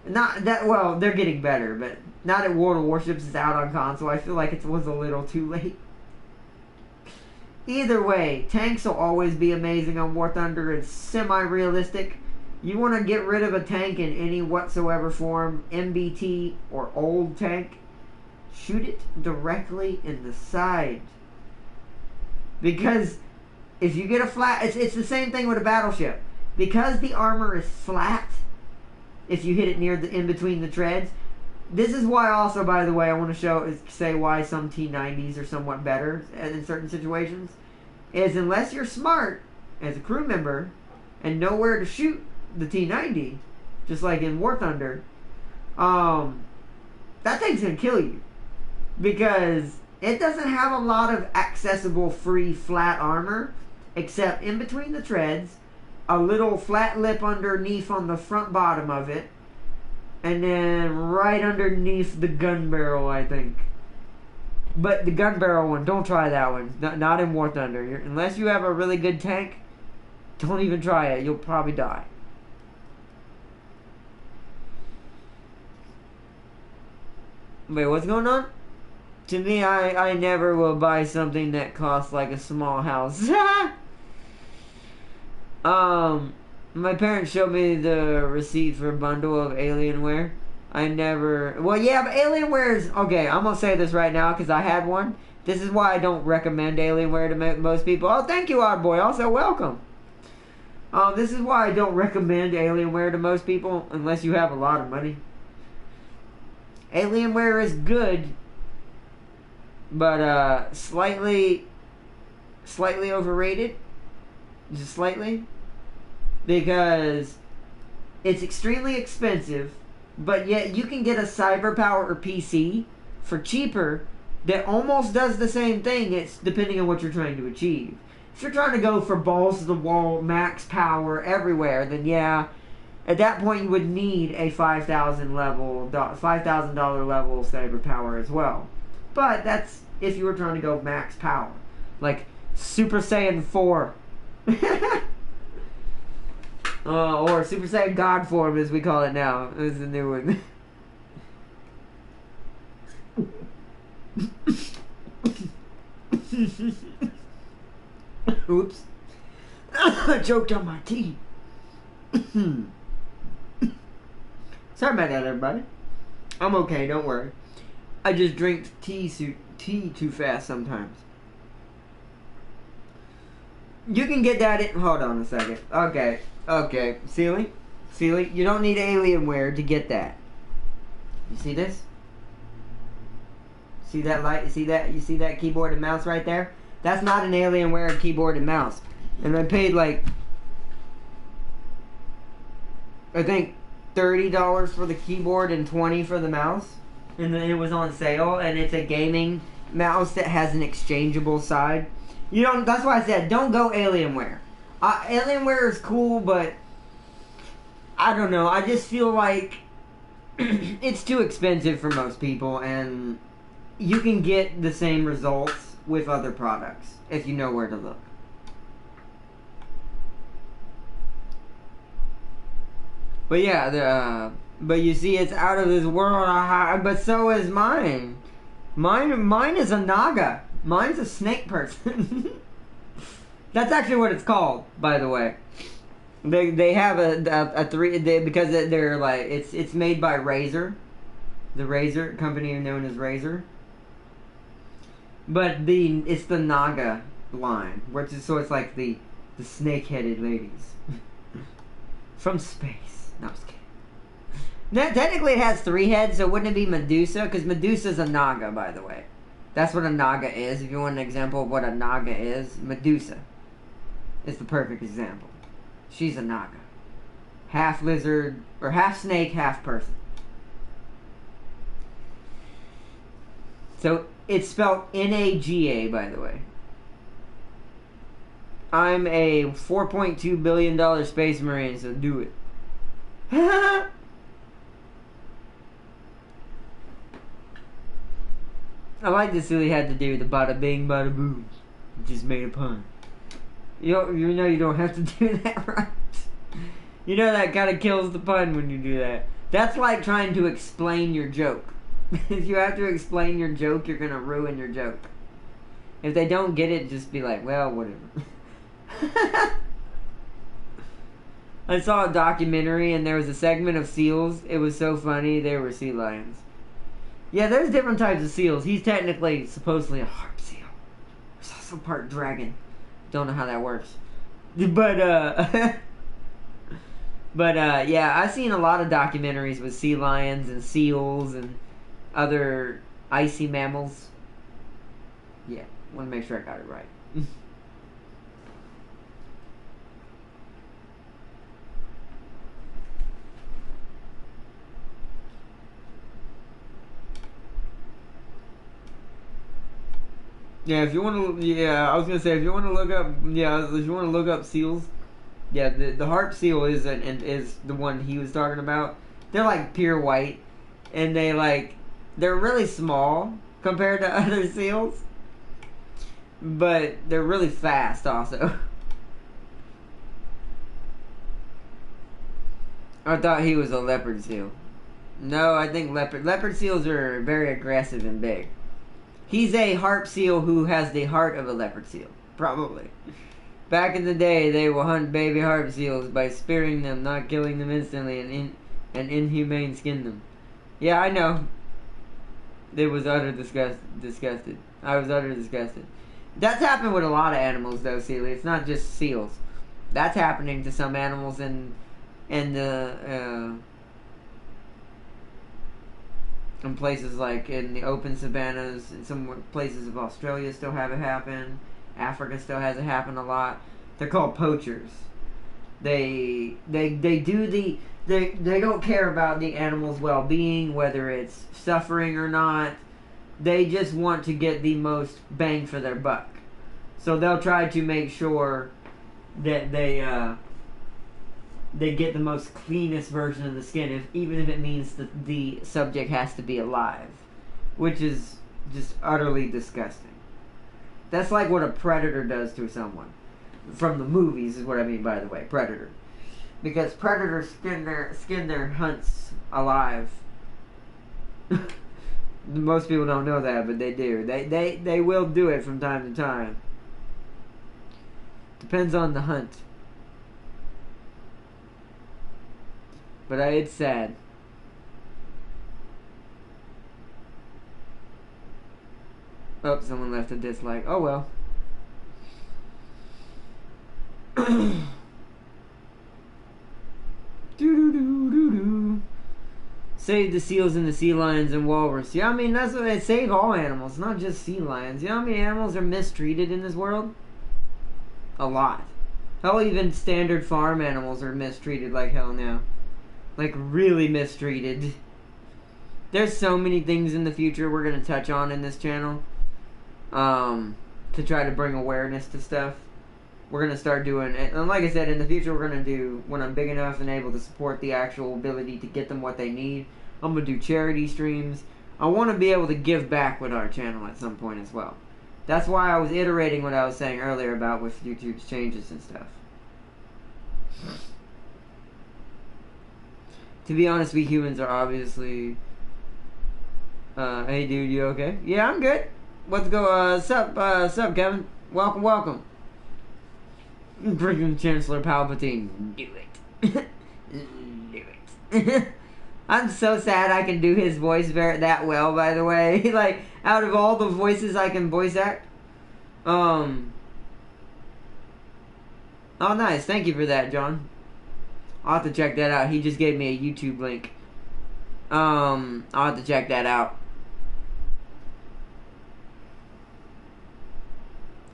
Not that, well, they're getting better, but now that World of Warships is out on console, I feel like it was a little too late. Either way, tanks will always be amazing on War Thunder. It's semi-realistic. You want to get rid of a tank in any whatsoever form, MBT or old tank, shoot it directly in the side. Because if you get a flat, it's the same thing with a battleship. Because the armor is flat, if you hit it near in between the treads. This is why also, by the way, I want to say why some T90s are somewhat better in certain situations. Is unless you're smart as a crew member and know where to shoot the T90, just like in War Thunder, that thing's going to kill you. Because it doesn't have a lot of accessible free flat armor, except in between the treads, a little flat lip underneath on the front bottom of it, and then right underneath the gun barrel, I think. But the gun barrel one, don't try that one. Not in War Thunder. Unless you have a really good tank, don't even try it. You'll probably die. Wait, what's going on? To me, I never will buy something that costs like a small house. My parents showed me the receipt for a bundle of Alienware. I never. Well, yeah, but Alienware is. Okay, I'm gonna say this right now because I had one. This is why I don't recommend Alienware to most people. Oh, thank you, Odd Boy. Also, welcome. This is why I don't recommend Alienware to most people unless you have a lot of money. Alienware is good, but slightly overrated. Just slightly. Because it's extremely expensive, but yet you can get a CyberPower PC for cheaper that almost does the same thing. It's depending on what you're trying to achieve. If you're trying to go for balls to the wall, max power everywhere, then yeah, at that point you would need a $5,000 level CyberPower as well. But that's if you were trying to go max power, like Super Saiyan 4. Or Super Saiyan God form, as we call it now. This is the new one. Oops. I choked on my tea. Sorry about that, everybody. I'm okay, don't worry. I just drink tea too fast sometimes. You can get that in... Hold on a second. Okay. Sealy, you don't need Alienware to get that. You see this? See that light? You see that keyboard and mouse right there? That's not an Alienware keyboard and mouse. And I paid like, I think $30 for the keyboard and $20 for the mouse. And then it was on sale, and it's a gaming mouse that has an exchangeable side. You don't. That's why I said don't go Alienware. Alienware is cool, but I don't know. I just feel like it's too expensive for most people, and you can get the same results with other products if you know where to look. But yeah, but you see, it's out of this world. But so is mine. Mine is a Naga. Mine's a snake person. That's actually what it's called, by the way. They have a three because they're like it's made by Razer, the Razer company known as Razer. But it's the Naga line, so it's like the snake-headed ladies from space. No, I'm just kidding. Now, technically, it has 3 heads, so wouldn't it be Medusa? Because Medusa's a Naga, by the way. That's what a Naga is. If you want an example of what a Naga is, Medusa is the perfect example. She's a Naga. Half lizard, or half snake, half person. So, it's spelled N-A-G-A, by the way. I'm a $4.2 billion space marine, so do it. I like this silly had to do the bada bing bada boom. Just made a pun. You know you don't have to do that, right? You know that kind of kills the pun when you do that. That's like trying to explain your joke. If you have to explain your joke, you're gonna ruin your joke. If they don't get it, just be like, well, whatever. I saw a documentary and there was a segment of seals. It was so funny. They were sea lions. Yeah, there's different types of seals. He's technically, supposedly, a harp seal. There's also part dragon. Don't know how that works. But, yeah, I've seen a lot of documentaries with sea lions and seals and other icy mammals. Yeah, want to make sure I got it right. Yeah, if you want to, I was gonna say if you want to look up, if you want to look up seals, yeah, the harp seal is the one he was talking about. They're like pure white, and they're really small compared to other seals, but they're really fast also. I thought he was a leopard seal. No, I think leopard seals are very aggressive and big. He's a harp seal who has the heart of a leopard seal, probably. Back in the day, they will hunt baby harp seals by spearing them, not killing them instantly, and inhumane skin them. Yeah, I know. It was disgusted. I was utterly disgusted. That's happened with a lot of animals, though, Sealy. It's not just seals. That's happening to some animals in places like in the open savannas. In some places of Australia still have it happen. Africa still has it happen a lot. They're called poachers. They don't care about the animal's well-being, whether it's suffering or not. They just want to get the most bang for their buck. So they'll try to make sure that they get the most cleanest version of the skin, even if it means that the subject has to be alive, which is just utterly disgusting. That's like what a predator does to someone. From the movies is what I mean, by the way, predator. Because predators skin their hunts alive. Most people don't know that, but they do. They will do it from time to time. Depends on the hunt. But it's sad. Oh, someone left a dislike. Oh well. Save the seals and the sea lions and walrus. Yeah, I mean, that's what they save all animals, not just sea lions. You know how many animals are mistreated in this world? A lot. Hell, even standard farm animals are mistreated like hell now. Like, really mistreated. There's so many things in the future we're going to touch on in this channel. To try to bring awareness to stuff. We're going to start doing it. And like I said, in the future we're going to do, when I'm big enough and able to support the actual ability to get them what they need, I'm going to do charity streams. I want to be able to give back with our channel at some point as well. That's why I was iterating what I was saying earlier about with YouTube's changes and stuff. To be honest, we humans are obviously... hey dude, you okay? Yeah, I'm good. Let's go, sup, Kevin? Welcome. Freaking Chancellor Palpatine. Do it. Do it. I'm so sad I can do his voice that well, by the way. Like, out of all the voices I can voice act. Oh, nice. Thank you for that, John. I'll have to check that out. He just gave me a YouTube link. I'll have to check that out.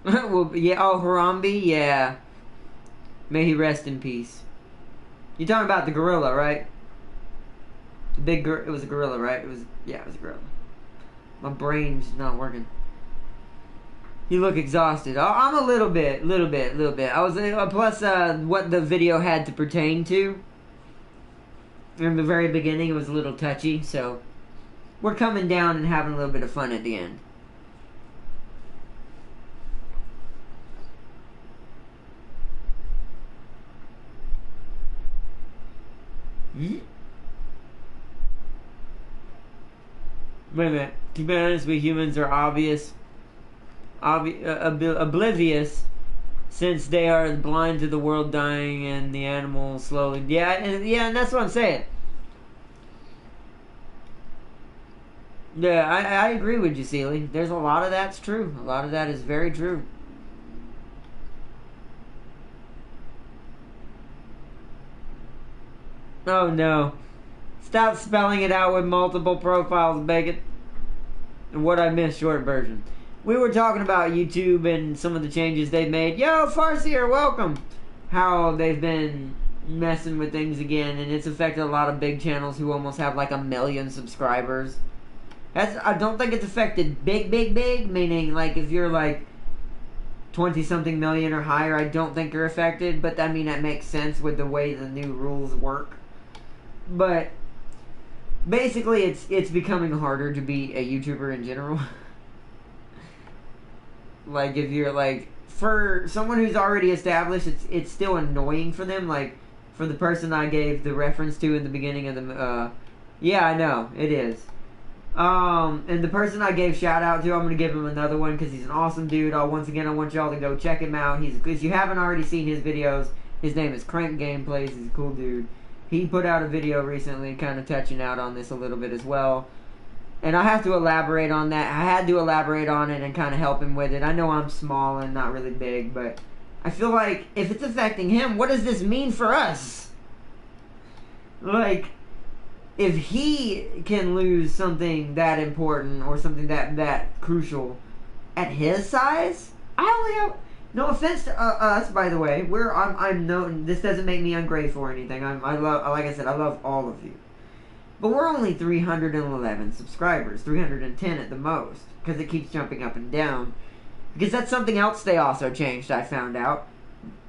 Well, yeah, oh, Harambe? Yeah. May he rest in peace. You're talking about the gorilla, right? The big it was a gorilla, right? It was a gorilla. My brain's not working. You look exhausted. Oh, I'm a little bit. I was, plus, what the video had to pertain to. In the very beginning, it was a little touchy, so we're coming down and having a little bit of fun at the end. Wait a minute. To be honest, we humans are oblivious, since they are blind to the world dying and the animals slowly. Yeah, and that's what I'm saying. Yeah, I agree with you, Sealy. There's a lot of that's true. A lot of that is very true. Oh no. Stop spelling it out with multiple profiles, Bacon. And what I missed, short version. We were talking about YouTube and some of the changes they've made. Yo, Farseer, welcome! How they've been messing with things again, and it's affected a lot of big channels who almost have like 1 million subscribers. I don't think it's affected big, meaning like if you're like 20-something million or higher, I don't think you're affected, but I mean that makes sense with the way the new rules work. But basically it's becoming harder to be a YouTuber in general. Like if you're like, for someone who's already established, it's still annoying for them. Like for the person I gave the reference to in the beginning of the yeah, I know it is. And the person I gave shout out to, I'm going to give him another one because he's an awesome dude. Once again, I want y'all to go check him out. If you haven't already seen his videos, his name is Crank Gameplays. He's a cool dude. He put out a video recently kind of touching out on this a little bit as well. And I have to elaborate on that. I had to elaborate on it and kind of help him with it. I know I'm small and not really big, but I feel like if it's affecting him, what does this mean for us? Like, if he can lose something that important or something that crucial at his size, I only have no offense to us, by the way. I'm no. This doesn't make me ungrateful or anything. I love, like I said, I love all of you. But we're only 311 subscribers, 310 at the most, because it keeps jumping up and down. Because that's something else they also changed, I found out.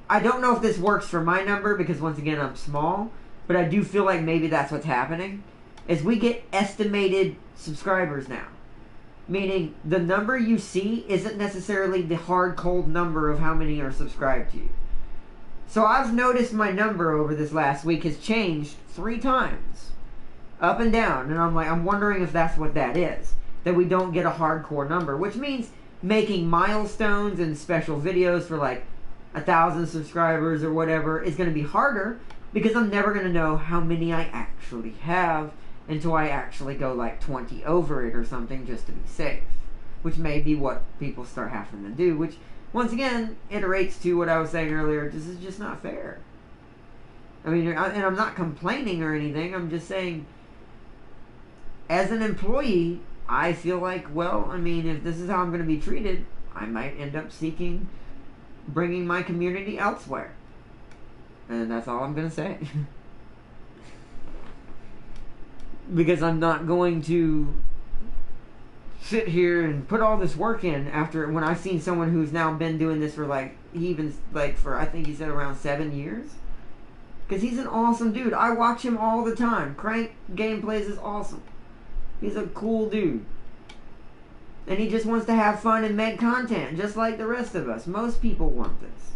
I don't know if this works for my number, because once again, I'm small, but I do feel like maybe that's what's happening, is we get estimated subscribers now. Meaning, the number you see isn't necessarily the hard, cold number of how many are subscribed to you. So I've noticed my number over this last week has changed 3 times. Up and down, and I'm wondering if that's what that is. That we don't get a hardcore number, which means making milestones and special videos for like 1,000 subscribers or whatever is going to be harder because I'm never going to know how many I actually have until I actually go like 20 over it or something just to be safe. Which may be what people start having to do, which once again iterates to what I was saying earlier. This is just not fair. I mean, and I'm not complaining or anything, I'm just saying, as an employee, I feel like, well, I mean, if this is how I'm going to be treated, I might end up bringing my community elsewhere. And that's all I'm going to say. Because I'm not going to sit here and put all this work in when I've seen someone who's now been doing this for I think he said around 7 years. Because he's an awesome dude. I watch him all the time. Crank Gameplays is awesome. He's a cool dude. And he just wants to have fun and make content, just like the rest of us. Most people want this.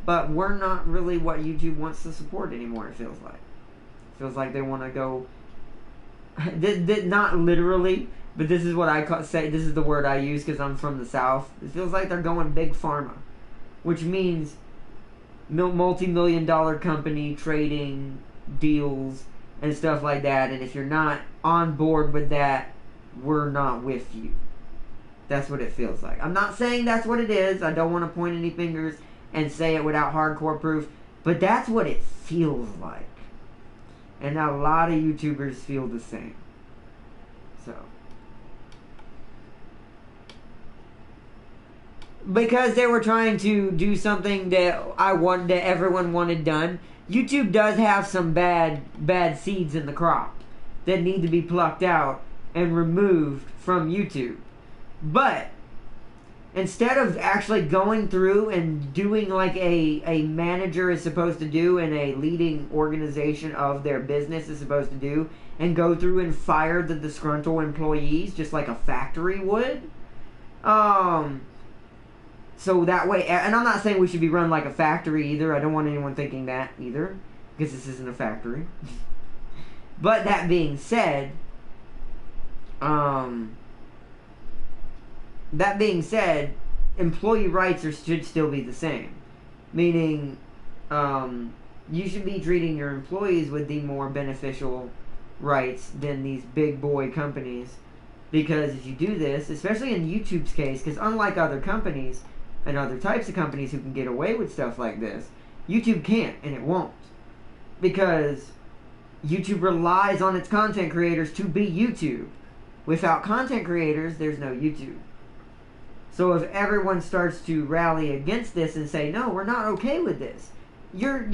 But we're not really what YouTube wants to support anymore, it feels like. It feels like they want to go... not literally, but this is what I say. This is the word I use because I'm from the South. It feels like they're going big pharma. Which means multi-million-dollar company trading deals and stuff like that, and if you're not on board with that, we're not with you. That's what it feels like. I'm not saying that's what it is. I don't want to point any fingers and say it without hardcore proof, but that's what it feels like. And a lot of YouTubers feel the same. So. Because they were trying to do something that everyone wanted done. YouTube does have some bad seeds in the crop that need to be plucked out and removed from YouTube. But instead of actually going through and doing like a manager is supposed to do and a leading organization of their business is supposed to do, and go through and fire the disgruntled employees just like a factory would, so that way, and I'm not saying we should be run like a factory either. I don't want anyone thinking that either, because this isn't a factory. But that being said, employee rights should still be the same. Meaning, you should be treating your employees with the more beneficial rights than these big boy companies. Because if you do this, especially in YouTube's case, because unlike other companies and other types of companies who can get away with stuff like this, YouTube can't, and it won't. Because YouTube relies on its content creators to be YouTube. Without content creators, there's no YouTube. So if everyone starts to rally against this and say, no, we're not okay with this, you're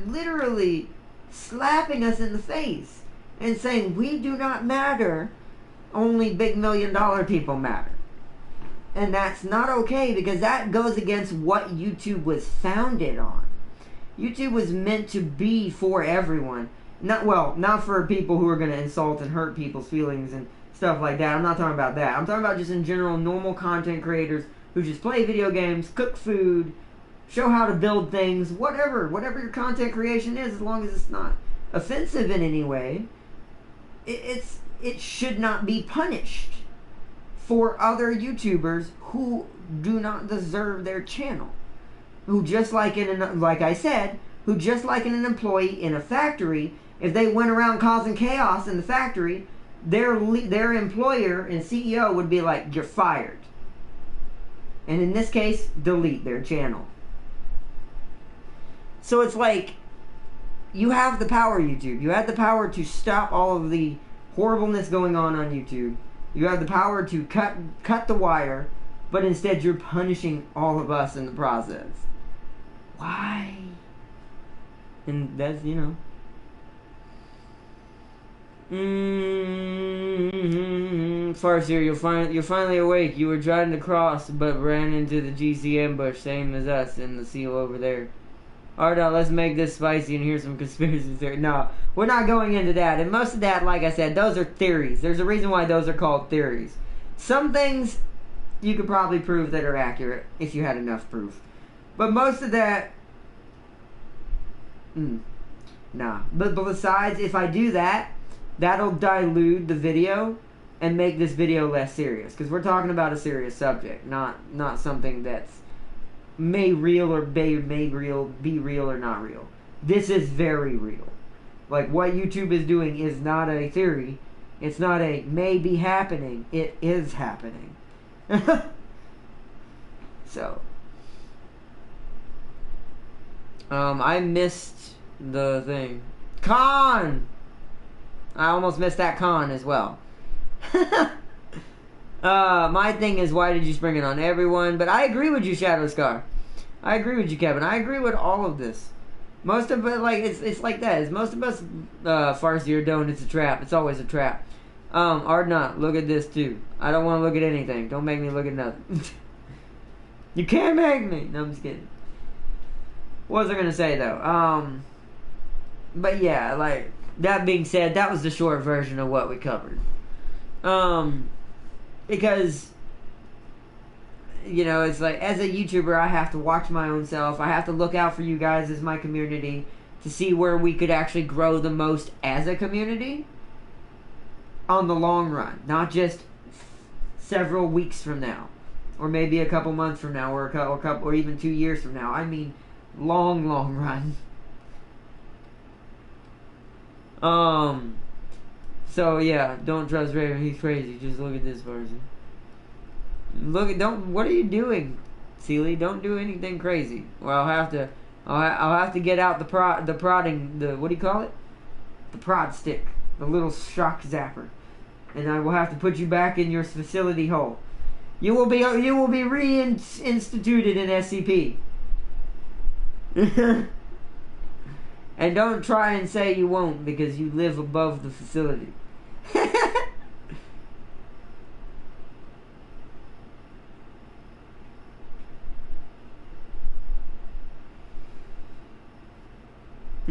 literally slapping us in the face and saying we do not matter, only big $1 million people matter. And that's not okay, because that goes against what YouTube was founded on. YouTube was meant to be for everyone. Not for people who are going to insult and hurt people's feelings and stuff like that. I'm not talking about that. I'm talking about just in general normal content creators who just play video games, cook food, show how to build things, whatever your content creation is, as long as it's not offensive in any way. It's it should not be punished for other YouTubers who do not deserve their channel. Who just like like I said, who just like an employee in a factory, if they went around causing chaos in the factory, their employer and CEO would be like, you're fired. And in this case, delete their channel. So it's like, you have the power, YouTube. You have the power to stop all of the horribleness going on YouTube. You have the power to cut the wire, but instead you're punishing all of us in the process. Why? And that's, you know. Farseer, you're finally awake. You were driving to cross, but ran into the GC ambush, same as us in the seal over there. Alright, now let's make this spicy and hear some conspiracy theories. No, we're not going into that. And most of that, like I said, those are theories. There's a reason why those are called theories. Some things you could probably prove that are accurate if you had enough proof. But most of that, nah. But besides, if I do that, that'll dilute the video and make this video less serious. Because we're talking about a serious subject, not something that's may real or be real or not real. This is very real. Like, what YouTube is doing is not a theory. It's not a may be happening. It is happening. So, I missed the thing. Con! I almost missed that con as well. My thing is, why did you spring it on everyone? But I agree with you, Shadow Scar. I agree with you, Kevin. I agree with all of this. Most of it, like, it's like that. It's most of us, Farseer don't. It's a trap. It's always a trap. Ardnot, look at this too. I don't want to look at anything. Don't make me look at nothing. You can't make me. No, I'm just kidding. What was I gonna say though? But yeah, like, that being said, that was the short version of what we covered. Because, you know, it's like, as a YouTuber, I have to watch my own self. I have to look out for you guys as my community to see where we could actually grow the most as a community on the long run. Not just several weeks from now, or maybe a couple months from now, or even 2 years from now. I mean, long run. So yeah, don't trust Raven. He's crazy. Just look at this person. What are you doing, Sealy? Don't do anything crazy. Or I'll have to get out the prodding, what do you call it? The prod stick, the little shock zapper, and I will have to put you back in your facility hole. You will be reinstituted in SCP. And don't try and say you won't, because you live above the facility.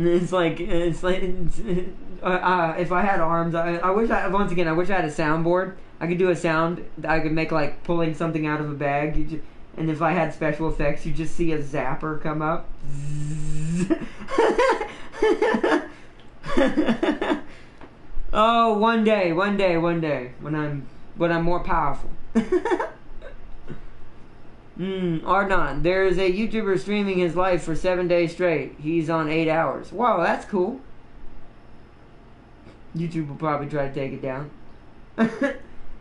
It's like if I had arms, I wish I had a soundboard. I could do a sound. I could make like pulling something out of a bag. And if I had special effects, you just see a zapper come up. Oh, one day, when I'm more powerful. Ardnot, there's a YouTuber streaming his life for 7 days straight. He's on 8 hours. Wow, that's cool. YouTube will probably try to take it down. I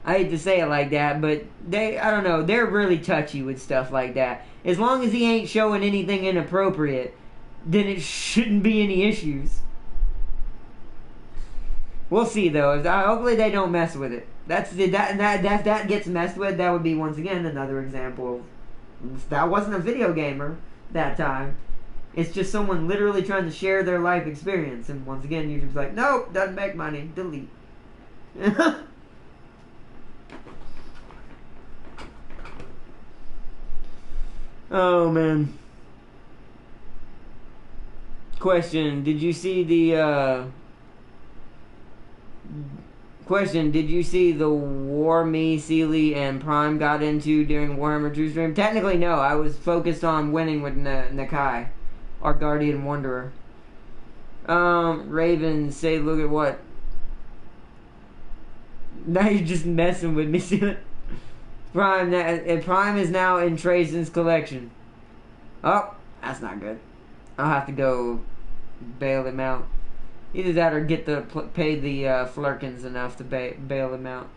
hate to say it like that, but I don't know, they're really touchy with stuff like that. As long as he ain't showing anything inappropriate, then it shouldn't be any issues. We'll see though. Hopefully they don't mess with it. If that gets messed with, that would be once again another example of that wasn't a video gamer that time. It's just someone literally trying to share their life experience, and once again YouTube's like, nope, doesn't make money, delete. Oh man. Question, did you see the war me, Sealy, and Prime got into during Warhammer 2 stream? Technically no, I was focused on winning with Nakai, our Guardian Wanderer. Raven, say look at what? Now you're just messing with me. Prime is now in Trajan's collection. Oh, that's not good. I'll have to go bail him out. Either that or pay the Flurkins enough to bail him out.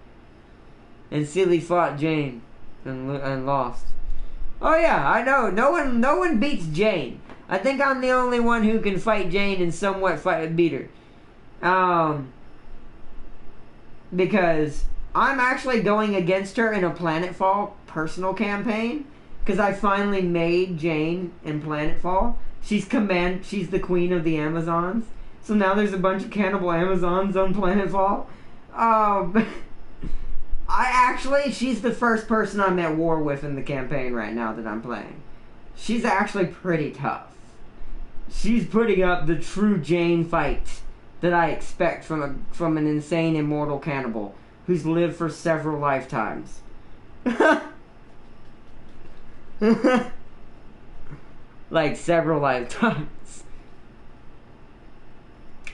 And Silly fought Jane and lost. Oh yeah, I know. No one beats Jane. I think I'm the only one who can fight Jane and somewhat beat her. Because I'm actually going against her in a Planetfall personal campaign. Because I finally made Jane in Planetfall. She's the queen of the Amazons. So now there's a bunch of cannibal Amazons on Planetfall. She's the first person I'm at war with in the campaign right now that I'm playing. She's actually pretty tough. She's putting up the true Jane fight that I expect from an insane immortal cannibal who's lived for several lifetimes. Like several lifetimes.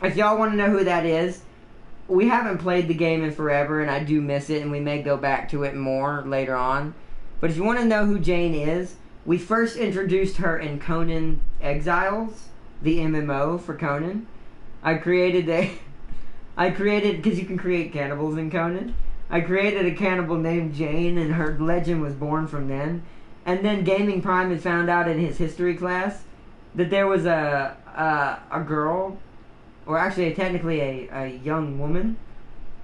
If y'all want to know who that is, we haven't played the game in forever, and I do miss it, and we may go back to it more later on. But if you want to know who Jane is, we first introduced her in Conan Exiles, the MMO for Conan. because you can create cannibals in Conan. I created a cannibal named Jane, and her legend was born from then. And then Gaming Prime had found out in his history class that there was a girl, or actually technically a young woman,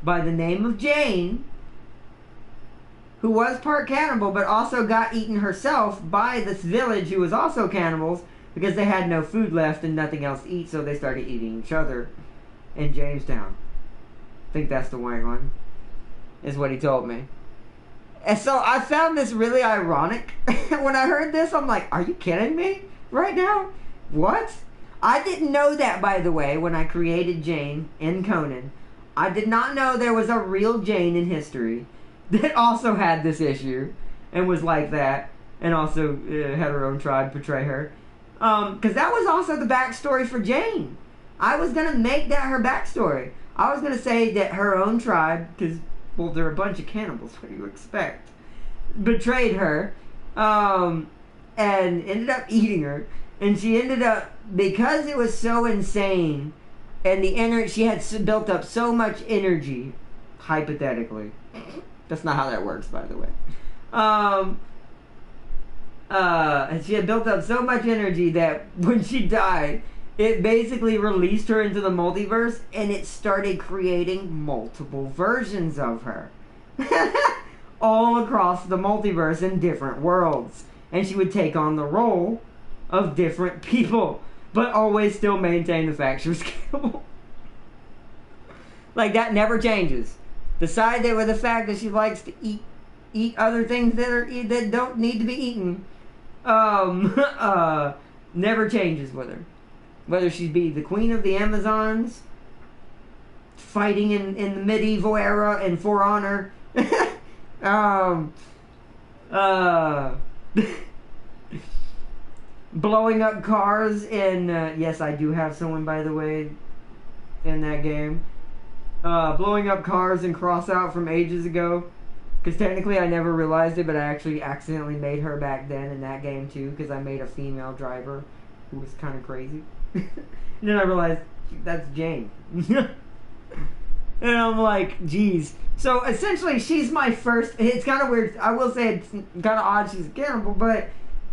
by the name of Jane, who was part cannibal, but also got eaten herself by this village who was also cannibals, because they had no food left and nothing else to eat, so they started eating each other in Jamestown. I think that's the white one, is what he told me. And so I found this really ironic. When I heard this, I'm like, are you kidding me right now? What? I didn't know that, by the way, when I created Jane in Conan. I did not know there was a real Jane in history that also had this issue and was like that, and also had her own tribe portray her. Because that was also the backstory for Jane. I was going to make that her backstory. I was going to say that her own tribe, because, well, they're a bunch of cannibals, what do you expect, betrayed her, and ended up eating her. And she ended up, because it was so insane, and she had built up so much energy, hypothetically. That's not how that works, by the way. And she had built up so much energy that when she died, it basically released her into the multiverse, and it started creating multiple versions of her. All across the multiverse in different worlds. And she would take on the role of different people, but always still maintain the fact she was cannibal. Like, that never changes. The side that with the fact that she likes to eat other things that don't need to be eaten, never changes with her. Whether she be the queen of the Amazons, fighting in the medieval era in For Honor, blowing up cars in, yes, I do have someone, by the way, in that game. Blowing up cars in Crossout from ages ago. Because technically I never realized it, but I actually accidentally made her back then in that game too, because I made a female driver who was kind of crazy. And then I realized, that's Jane. And I'm like, geez. So essentially she's my first, it's kind of weird, I will say it's kind of odd she's a cannibal, but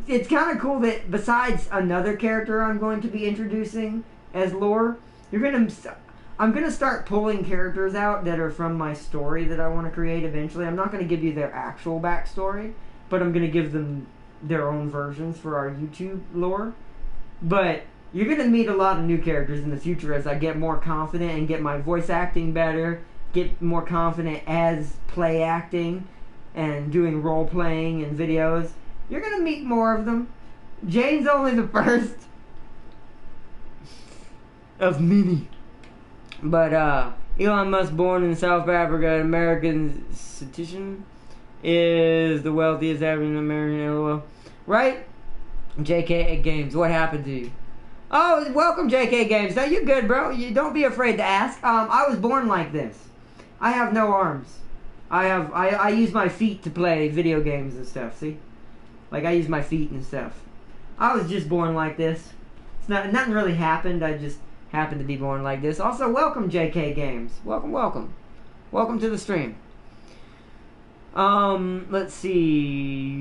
it's kind of cool that besides another character I'm going to be introducing as lore, I'm going to start pulling characters out that are from my story that I want to create eventually. I'm not going to give you their actual backstory, but I'm going to give them their own versions for our YouTube lore. But you're going to meet a lot of new characters in the future as I get more confident and get my voice acting better, get more confident as play acting and doing role playing and videos. You're going to meet more of them. Jane's only the first of many. But Elon Musk, born in South Africa, an American citizen, is the wealthiest African American LOL. Right? JK Games, what happened to you? Oh, welcome JK Games. No, you're good, bro. You don't be afraid to ask. I was born like this. I have no arms. I use my feet to play video games and stuff. See, like I use my feet and stuff. I was just born like this. It's nothing really happened. I just happened to be born like this. Also, welcome JK Games. Welcome to the stream. Let's see.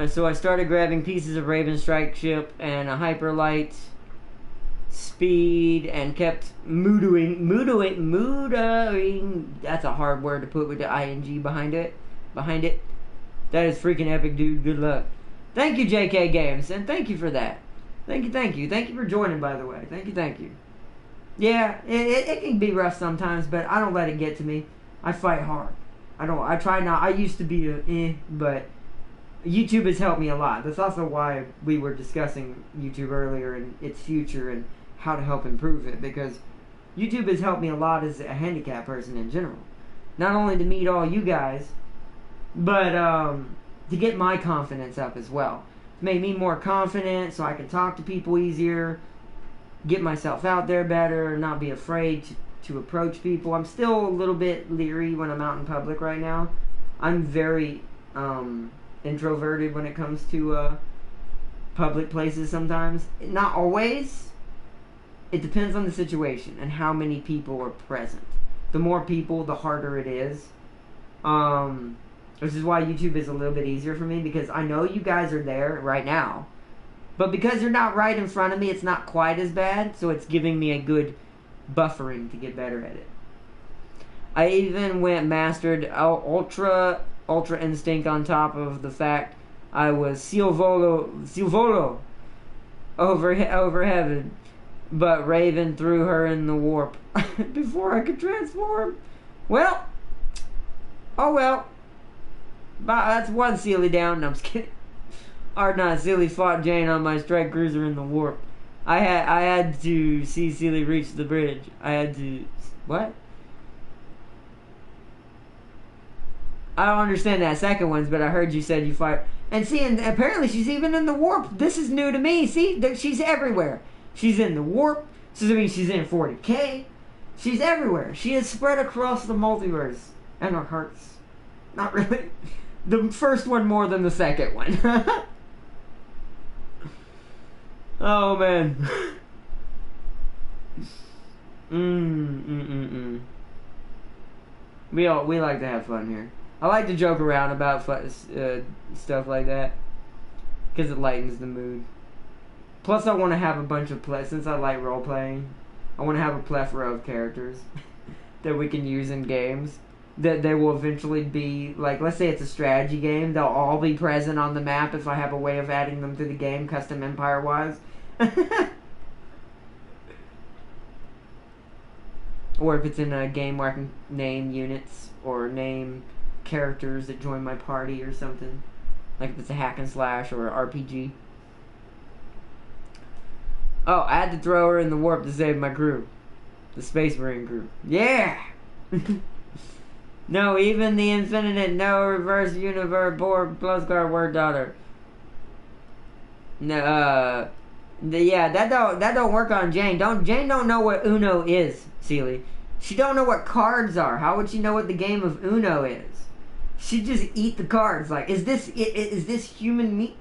So I started grabbing pieces of Raven Strike ship and a Hyperlight speed and kept moodooing. That's a hard word to put with the ing behind it. That is freaking epic, dude. Good luck. Thank you, JK Games, and thank you for that. Thank you for joining, by the way. Thank you. Yeah, it can be rough sometimes, but I don't let it get to me. I fight hard. I try not. I used to be but YouTube has helped me a lot. That's also why we were discussing YouTube earlier and its future and how to help improve it, because YouTube has helped me a lot as a handicapped person in general. Not only to meet all you guys, but to get my confidence up as well. It's made me more confident so I can talk to people easier, get myself out there better, not be afraid to approach people. I'm still a little bit leery when I'm out in public right now. I'm very introverted when it comes to public places sometimes. Not always. It depends on the situation and how many people are present. The more people, the harder it is. Which is why YouTube is a little bit easier for me, because I know you guys are there right now. But because you're not right in front of me, it's not quite as bad. So it's giving me a good buffering to get better at it. I even mastered Ultra Instinct on top of the fact I was Silvolo over heaven. But Raven threw her in the warp before I could transform. Well. Oh well. That's one Sealy down. No, I'm just kidding. Ardnot Sealy fought Jane on my strike cruiser in the warp. I had to see Sealy reach the bridge. I had to... What? I don't understand that second one, but I heard you said you fight. And see, and apparently she's even in the warp. This is new to me. See, she's everywhere. She's in the warp. So I mean, she's in 40K. She's everywhere. She is spread across the multiverse. And our hearts. Not really. The first one more than the second one. Oh, man. We like to have fun here. I like to joke around about stuff like that, because it lightens the mood. Plus, I want to have a bunch of since I like role playing, I want to have a plethora of characters that we can use in games. That they will eventually be, like, let's say it's a strategy game, they'll all be present on the map if I have a way of adding them to the game, custom empire-wise. Or if it's in a game where I can name units, or name characters that join my party or something. Like if it's a hack and slash or an RPG. Oh, I had to throw her in the warp to save my crew. The Space Marine crew. Yeah! No, even the infinite, no reverse universe, board, plus guard, word daughter. No, yeah, that don't work on Jane. Jane don't know what Uno is, Sealy. She don't know what cards are. How would she know what the game of Uno is? She just eat the cards. Like, is this human meat?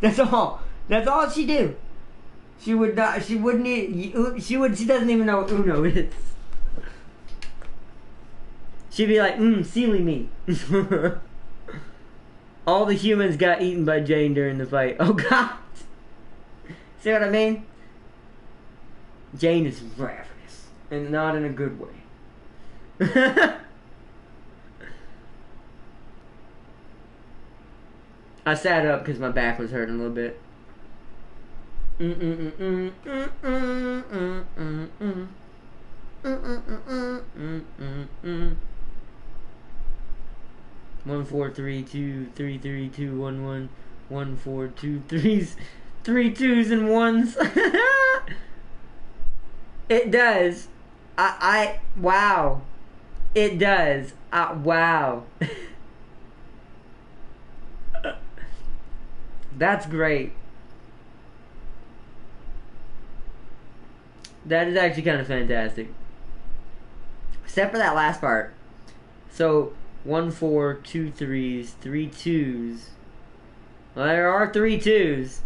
That's all. That's all she do. She would not. She wouldn't eat. She doesn't even know what Uno is. She'd be like, Sealy meat. All the humans got eaten by Jane during the fight. Oh God. See what I mean? Jane is ravenous, and not in a good way. I sat up because my back was hurting a little bit. 1-4-3-2-3-3-2-1-1 1-4-2-3s 3 2s and 1s. It does. Wow. It does. Wow. That's great. That is actually kind of fantastic. Except for that last part. So, 1 4, 2 3s, 3 2s. Well, there are 3 2s.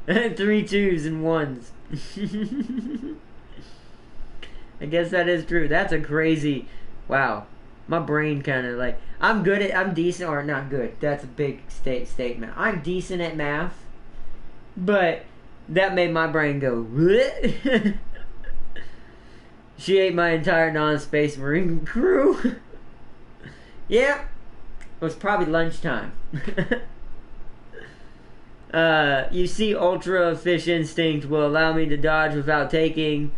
3 2s and 1s. I guess that is true. That's a crazy... Wow. My brain kind of like... I'm decent, or not good. That's a big statement. I'm decent at math. But that made my brain go... What? She ate my entire non-space marine crew. Yeah. It was probably lunchtime. You see, ultra fish instinct will allow me to dodge without thinking,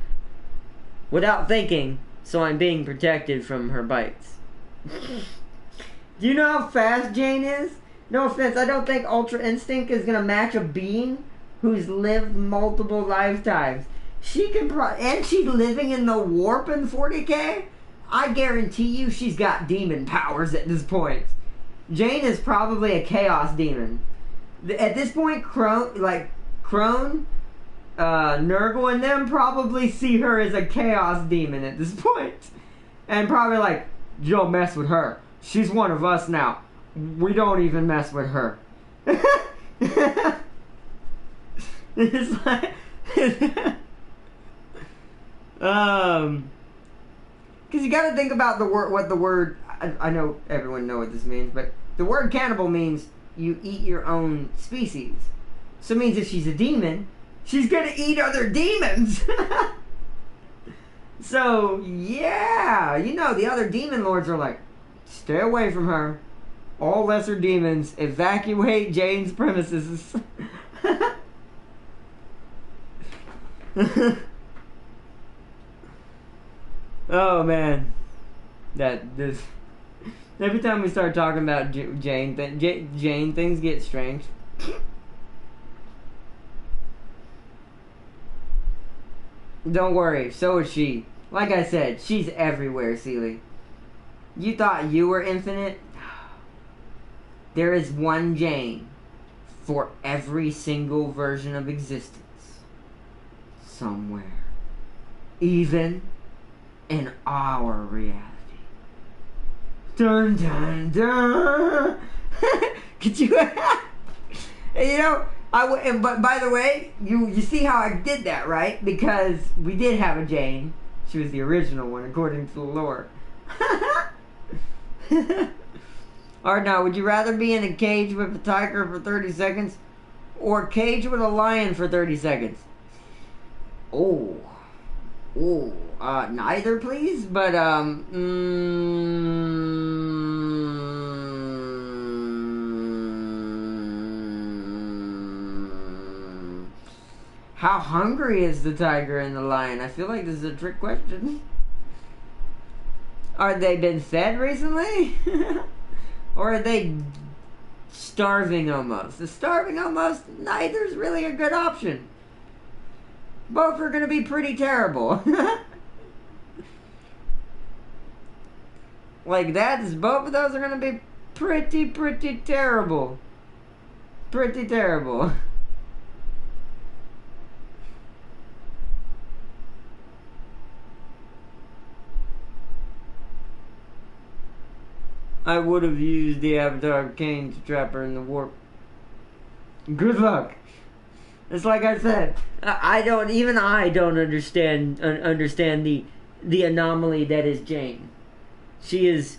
so I'm being protected from her bites. Do you know how fast Jane is? No offense, I don't think ultra instinct is gonna match a being who's lived multiple lifetimes. She can and she's living in the warp in 40K? I guarantee you she's got demon powers at this point. Jane is probably a chaos demon. At this point, Crone, Nurgle and them probably see her as a chaos demon at this point. And probably like, don't mess with her. She's one of us now. We don't even mess with her. It's like... because you gotta think about what the word... I know everyone knows what this means, but the word cannibal means you eat your own species. So it means if she's a demon, she's gonna eat other demons. So, yeah, you know, the other demon lords are like, stay away from her. All lesser demons, evacuate Jane's premises. Oh, man. Every time we start talking about Jane, things get strange. Don't worry, so is she. Like I said, she's everywhere, Seely. You thought you were infinite? There is one Jane for every single version of existence. Somewhere. Even in our reality. Dun dun dun! Could you... You know... but by the way, you see how I did that, right? Because we did have a Jane. She was the original one, according to the lore. Alright, now, would you rather be in a cage with a tiger for 30 seconds or a cage with a lion for 30 seconds? Neither, please, but, how hungry is the tiger and the lion? I feel like this is a trick question. Are they been fed recently? Or are they starving almost? The starving almost, neither's really a good option. Both are going to be pretty terrible. Like both of those are going to be pretty terrible. Pretty terrible. I would have used the Avatar of Cain to trap her in the warp. Good luck. It's like I said, I don't understand the anomaly that is Jane. She is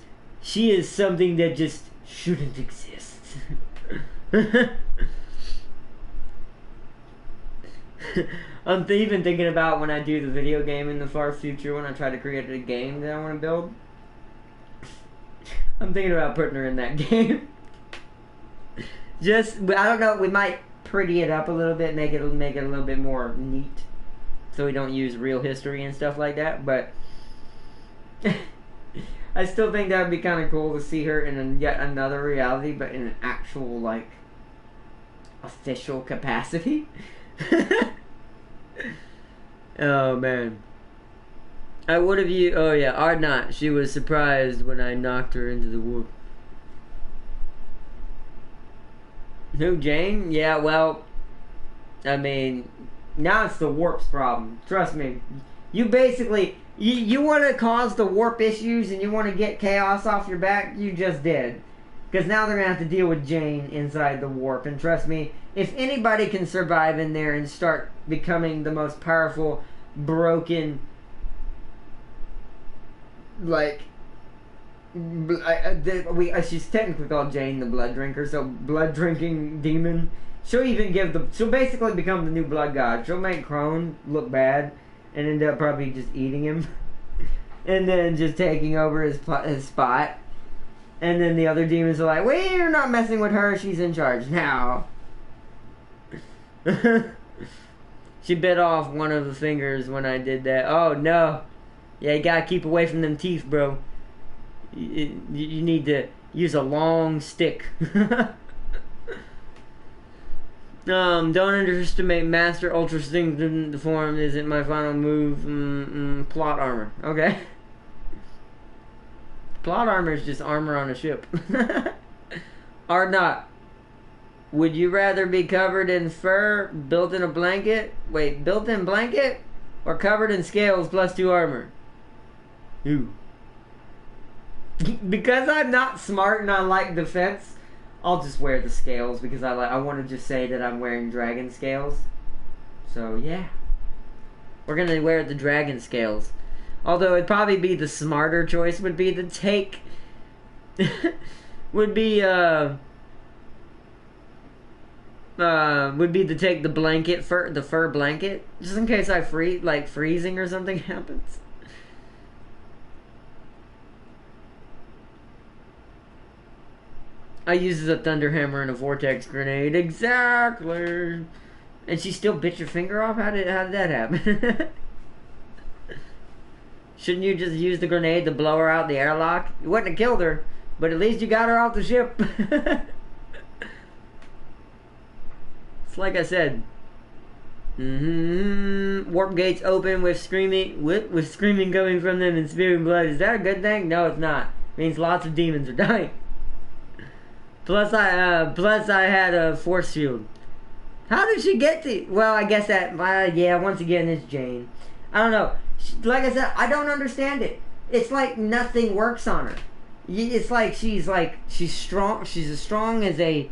something that just shouldn't exist. I'm even thinking about when I do the video game in the far future, when I try to create a game that I want to build. I'm thinking about putting her in that game. I don't know, we might pretty it up a little bit, make it a little bit more neat, so we don't use real history and stuff like that, but I still think that would be kind of cool to see her in yet another reality, but in an actual, like, official capacity. Oh, man. I would have used... Oh, yeah. Ardnot. She was surprised when I knocked her into the warp. Who, Jane? Yeah, well... I mean... Now it's the warp's problem. Trust me. You basically, you want to cause the warp issues and you want to get chaos off your back, you just did. Because now they're going to have to deal with Jane inside the warp. And trust me, if anybody can survive in there and start becoming the most powerful, broken, like, she's technically called Jane the Blood Drinker, so blood drinking demon. She'll basically become the new blood god. She'll make Crone look bad and end up probably just eating him. And then just taking over his spot. And then the other demons are like, we're not messing with her, she's in charge now. She bit off one of the fingers when I did that. Oh no. Yeah, you gotta keep away from them teeth, bro. You need to use a long stick. Don't underestimate Master Ultra Instinct form isn't my final move. Plot armor. Okay. Plot armor is just armor on a ship. Or not. Would you rather be covered in fur, built in a blanket? Wait, built in blanket? Or covered in scales plus 2 armor? Ooh. Because I'm not smart and I like defense, I'll just wear the scales because I want to just say that I'm wearing dragon scales. So yeah, we're gonna wear the dragon scales. Although it'd probably be the smarter choice would be to take would be to take the blanket the fur blanket just in case I freezing or something happens. I uses a thunder hammer and a vortex grenade. Exactly. And she still bit your finger off? How did that happen? Shouldn't you just use the grenade to blow her out the airlock? You wouldn't have killed her, but at least you got her off the ship. It's like I said. Warp gates open with screaming coming from them and spewing blood. Is that a good thing? No, it's not. It means lots of demons are dying. Plus I had a force field. How did she get to? Well, I guess that. Yeah, once again, it's Jane. I don't know. Like I said, I don't understand it. It's like nothing works on her. It's like she's strong. She's as strong as a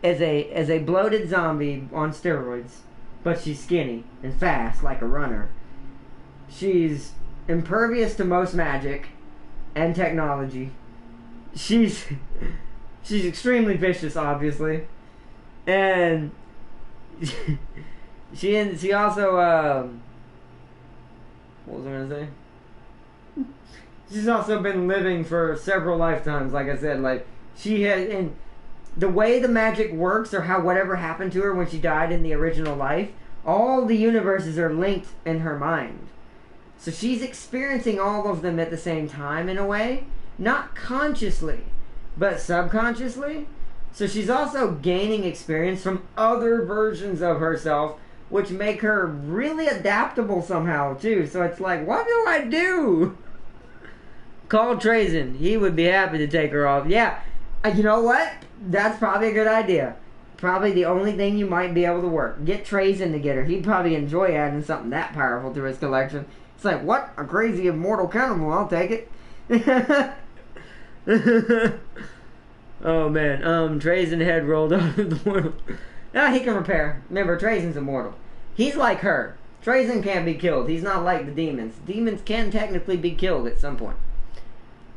bloated zombie on steroids, but she's skinny and fast like a runner. She's impervious to most magic and technology. She's extremely vicious, obviously, and she also what was I gonna say? She's also been living for several lifetimes. Like I said, like she had, and the way the magic works, or how whatever happened to her when she died in the original life, all the universes are linked in her mind. So she's experiencing all of them at the same time in a way, not consciously, but subconsciously. So she's also gaining experience from other versions of herself, which make her really adaptable somehow too. So it's like, what do I do? Call Trazen. He would be happy to take her off. Yeah, you know what? That's probably a good idea. Probably the only thing you might be able to work. Get Trazen to get her. He'd probably enjoy adding something that powerful to his collection. It's like, what? A crazy immortal cannibal. I'll take it. Oh man, Trazen head rolled out of the world. Ah, he can repair. Remember, Trazen's immortal. He's like her. Trazen can't be killed. He's not like the demons. Demons can technically be killed at some point.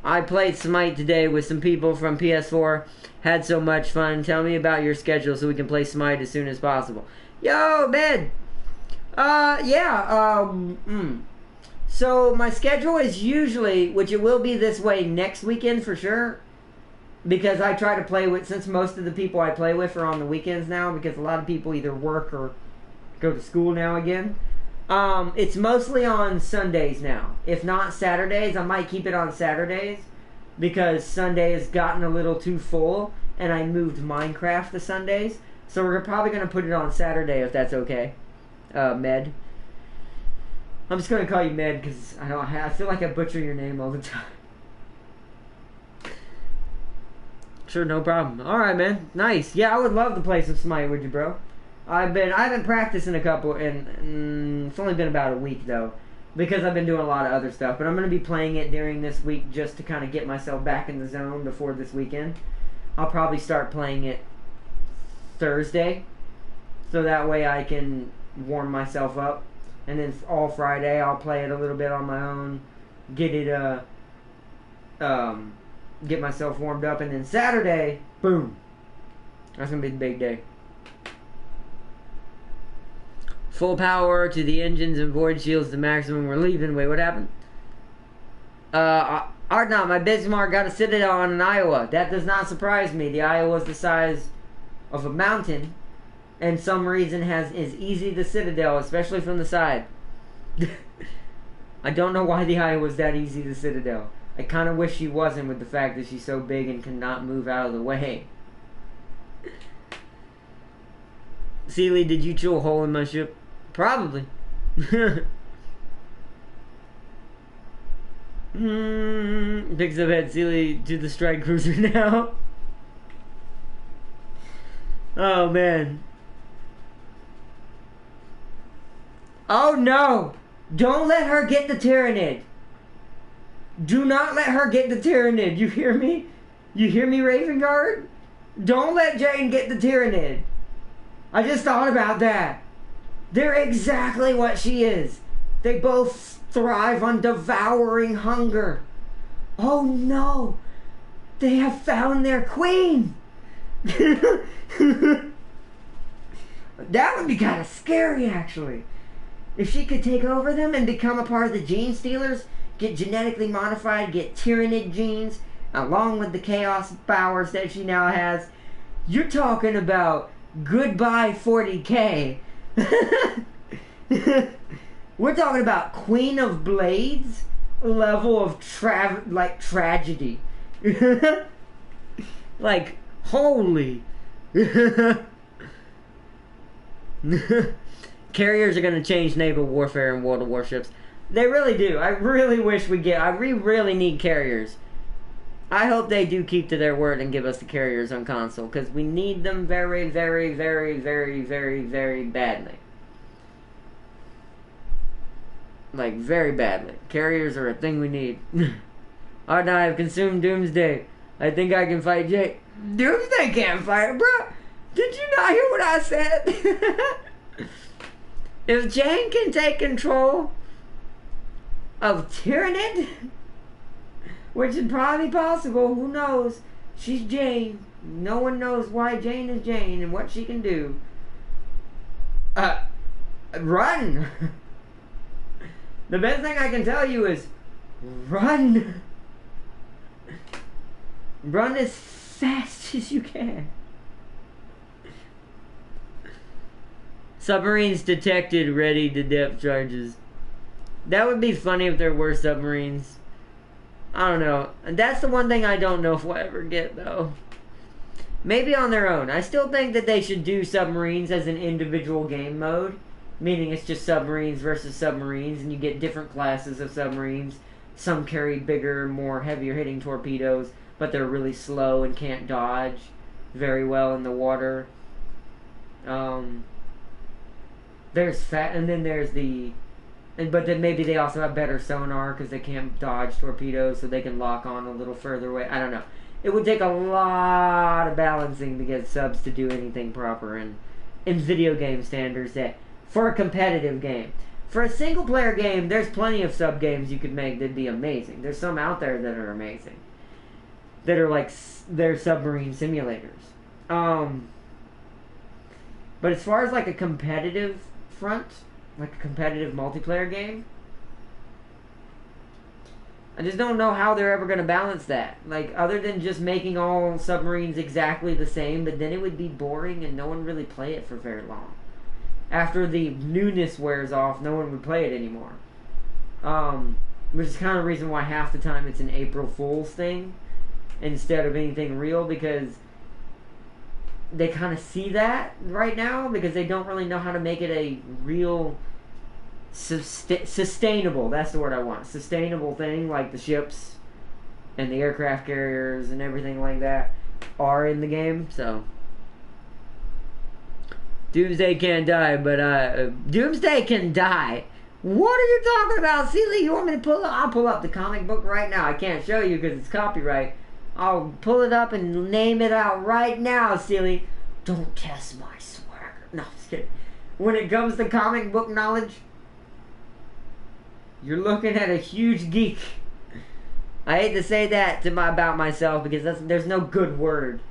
I played Smite today with some people from PS4. Had so much fun. Tell me about your schedule so we can play Smite as soon as possible. Yo, man. So my schedule is usually, which it will be this way next weekend for sure, because I try to play with, since most of the people I play with are on the weekends now, because a lot of people either work or go to school now again. It's mostly on Sundays now. If not Saturdays, I might keep it on Saturdays, because Sunday has gotten a little too full, and I moved Minecraft to Sundays. So we're probably going to put it on Saturday, if that's okay. Med. I'm just going to call you Med, because I feel like I butcher your name all the time. Sure, no problem. Alright, man. Nice. Yeah, I would love to play some Smite with you, bro. I've been practicing a couple, and it's only been about a week, though. because I've been doing a lot of other stuff. But I'm going to be playing it during this week just to kind of get myself back in the zone before this weekend. I'll probably start playing it Thursday, so that way I can warm myself up. And then all Friday I'll play it a little bit on my own, get myself warmed up, and then Saturday, boom, that's gonna be the big day. Full power to the engines and void shields to maximum. We're leaving. Wait, what happened? Ardnot, my Bismarck got a Citadel in Iowa. That does not surprise me. The Iowa is the size of a mountain, and some reason is easy to Citadel, especially from the side. I don't know why the Iowa was that easy to Citadel. I kind of wish she wasn't, with the fact that she's so big and cannot move out of the way. Sealy, did you chew a hole in my ship? Probably. Picks up head Sealy to the strike cruiser now. Oh man. Oh no! Don't let her get the Tyrannid. Do not let her get the Tyrannid. You hear me? You hear me, Raven Guard? Don't let Jane get the Tyrannid. I just thought about that. They're exactly what she is. They both thrive on devouring hunger. Oh no! They have found their queen! That would be kind of scary, actually. If she could take over them and become a part of the Gene Stealers, get genetically modified, get Tyrannid genes, along with the Chaos powers that she now has, you're talking about goodbye 40K. We're talking about Queen of Blades level of tragedy. Like, holy. Carriers are going to change naval warfare in World of Warships. They really do. I really wish we really need carriers. I hope they do keep to their word and give us the carriers on console, because we need them very, very, very, very, very, very badly. Like, very badly. Carriers are a thing we need. Alright, now I've consumed Doomsday. I think I can fight Jake. Doomsday can't fight, bro. Did you not hear what I said? If Jane can take control of Tyrannid, which is probably possible, who knows? She's Jane. No one knows why Jane is Jane and what she can do. Run! The best thing I can tell you is run! Run as fast as you can. Submarines detected, ready to depth charges. That would be funny if there were submarines. I don't know. That's the one thing I don't know if we'll ever get, though. Maybe on their own. I still think that they should do submarines as an individual game mode. Meaning it's just submarines versus submarines, and you get different classes of submarines. Some carry bigger, more heavier hitting torpedoes, but they're really slow and can't dodge very well in the water. There's and then there's the... But then maybe they also have better sonar because they can't dodge torpedoes, so they can lock on a little further away. I don't know. It would take a lot of balancing to get subs to do anything proper in video game standards that for a competitive game. For a single player game, there's plenty of sub games you could make that'd be amazing. There's some out there that are amazing. That are like, they're submarine simulators. But as far as like a competitive front, like a competitive multiplayer game, I just don't know how they're ever going to balance that. Like, other than just making all submarines exactly the same, but then it would be boring and no one really play it for very long. After the newness wears off, no one would play it anymore. Which is kind of the reason why half the time it's an April Fool's thing instead of anything real, because they kind of see that right now because they don't really know how to make it a real sustainable, that's the word I want, sustainable thing, like the ships and the aircraft carriers and everything like that are in the game. So Doomsday can't die, but Doomsday can die, What are you talking about, Sealy? You want me to pull up? I'll pull up the comic book right now. I can't show you because it's copyright. I'll pull it up and name it out right now, Sealy. Don't test my swagger. No, I'm just kidding. When it comes to comic book knowledge, you're looking at a huge geek. I hate to say that about myself because there's no good word.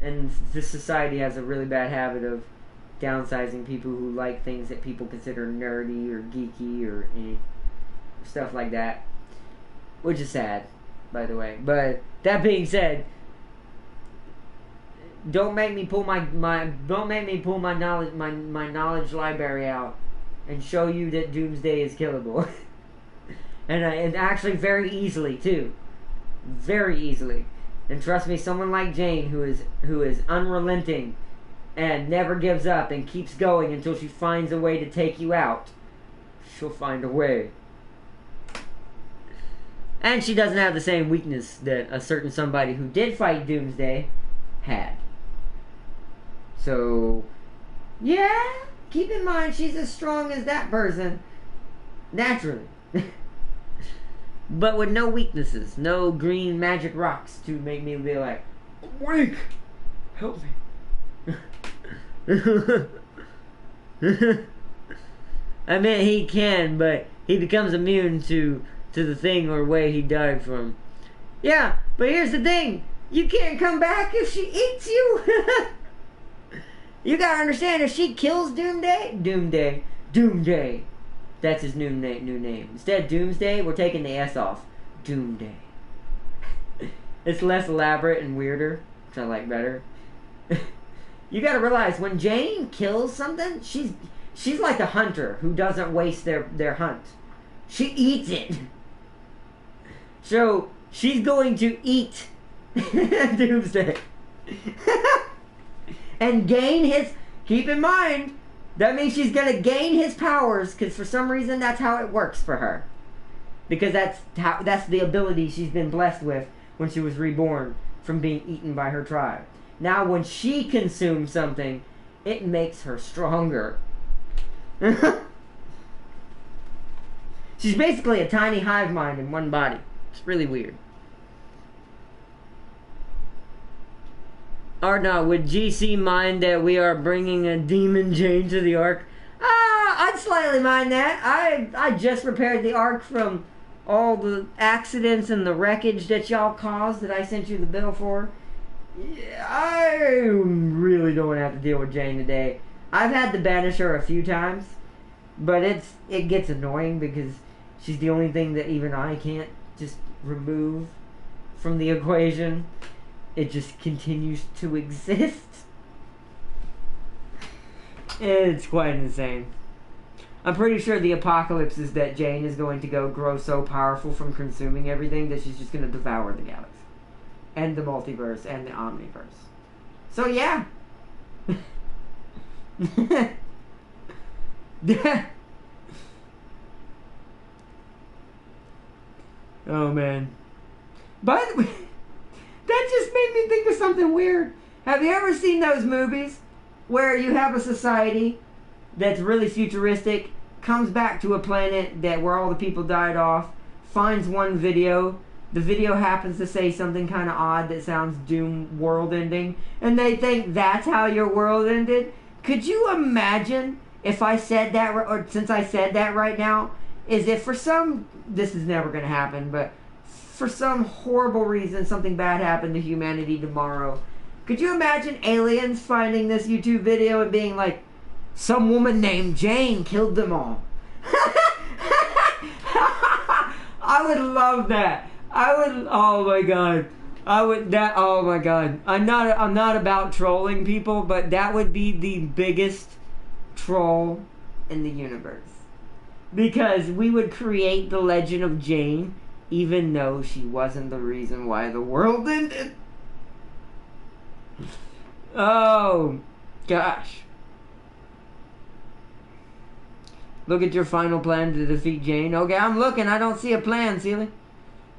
And this society has a really bad habit of downsizing people who like things that people consider nerdy or geeky or stuff like that. Which is sad, by the way. But that being said, don't make me pull my knowledge library out and show you that Doomsday is killable. and actually very easily too. Very easily. And trust me, someone like Jane who is unrelenting and never gives up and keeps going until she finds a way to take you out, she'll find a way. And she doesn't have the same weakness that a certain somebody who did fight Doomsday had. So, yeah, keep in mind she's as strong as that person, naturally. But with no weaknesses, no green magic rocks to make me be like, weak, help me. I mean, he can, but he becomes immune to the thing or way he died from. Yeah, but here's the thing. You can't come back if she eats you. You gotta understand, if she kills Doomsday. That's his new name. Instead of Doomsday, we're taking the S off. Doomsday. It's less elaborate and weirder, which I like better. You gotta realize, when Jane kills something, she's like a hunter who doesn't waste their hunt. She eats it. So, she's going to eat Doomsday. And gain his... Keep in mind, that means she's going to gain his powers, because for some reason that's how it works for her. Because that's the ability she's been blessed with when she was reborn from being eaten by her tribe. Now when she consumes something, it makes her stronger. She's basically a tiny hive mind in one body. It's really weird. Or no, would GC mind that we are bringing a Demon Jane to the Ark? I'd slightly mind that. I just repaired the Ark from all the accidents and the wreckage that y'all caused that I sent you the bill for. Yeah, I really don't have to deal with Jane today. I've had to banish her a few times, but it gets annoying because she's the only thing that even I can't just remove from the equation. It just continues to exist. It's quite insane. I'm pretty sure the apocalypse is that Jane is going to grow so powerful from consuming everything that she's just going to devour the galaxy. And the multiverse and the omniverse. So yeah. Oh man. By the way, that just made me think of something weird. Have you ever seen those movies where you have a society that's really futuristic, comes back to a planet where all the people died off, finds one video, the video happens to say something kind of odd that sounds doom world ending, and they think that's how your world ended? Could you imagine if I said that, or since I said that right now, is if for some, this is never going to happen, but for some horrible reason something bad happened to humanity tomorrow, could you imagine aliens finding this YouTube video and being like, some woman named Jane killed them all? I would love that. Oh my god. Oh my god. I'm not about trolling people, but that would be the biggest troll in the universe. Because we would create the legend of Jane, even though she wasn't the reason why the world ended. Oh, gosh. Look at your final plan to defeat Jane. Okay, I'm looking. I don't see a plan, Sealy.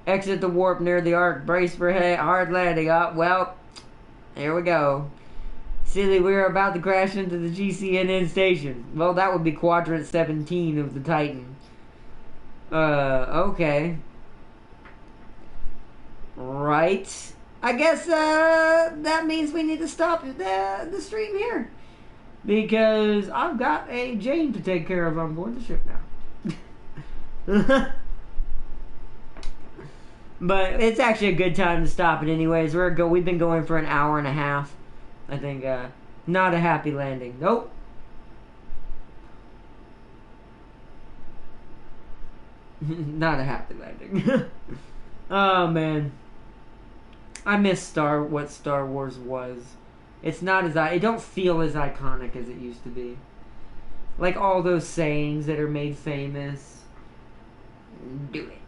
Exit the warp near the Ark. Brace for hard landing. Well, here we go. Sealy, we're about to crash into the GCNN station. Well, that would be Quadrant 17 of the Titan. Okay. Right. I guess that means we need to stop the stream here. Because I've got a Jane to take care of on board the ship now. But it's actually a good time to stop it anyways. We've been going for an hour and a half. I think not a happy landing. Nope. Not a happy landing. Oh man. I miss what Star Wars was. It's not it don't feel as iconic as it used to be. Like all those sayings that are made famous. Do it.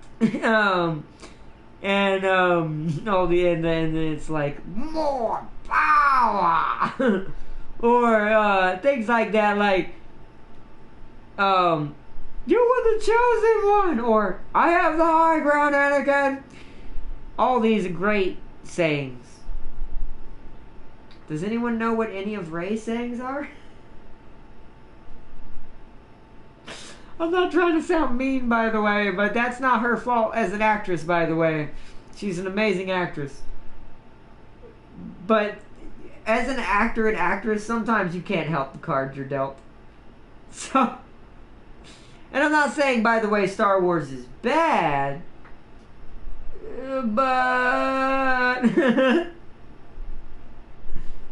And then it's like more power. Or things like that, like you were the chosen one, or I have the high ground, Anakin. All these great sayings. Does anyone know what any of Rey's sayings are? I'm not trying to sound mean, by the way, but that's not her fault as an actress, by the way. She's an amazing actress. But as an actor and actress, sometimes you can't help the cards you're dealt. So, and I'm not saying, by the way, Star Wars is bad, but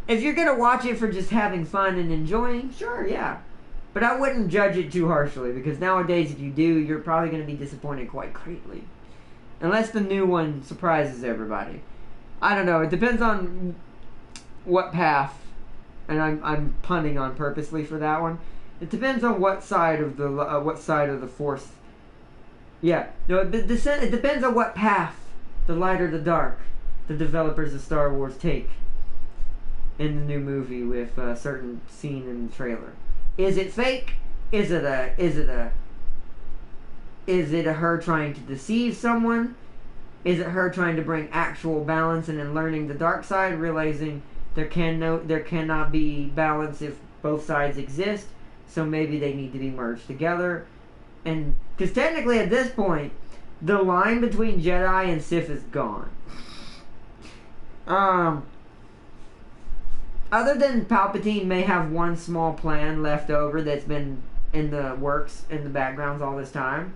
if you're gonna watch it for just having fun and enjoying, sure, yeah. But I wouldn't judge it too harshly, because nowadays if you do, you're probably gonna be disappointed quite greatly. Unless the new one surprises everybody. I don't know, it depends on what path, and I'm punning on purposely for that one. It depends on what side of the Force. Yeah, no, it depends on what path, the light or the dark, the developers of Star Wars take in the new movie with a certain scene in the trailer. Is it fake? Is it a her trying to deceive someone? Is it her trying to bring actual balance and then learning the dark side, realizing there cannot be balance if both sides exist, so maybe they need to be merged together? And because technically at this point, the line between Jedi and Sith is gone. Other than Palpatine may have one small plan left over that's been in the works, in the backgrounds all this time,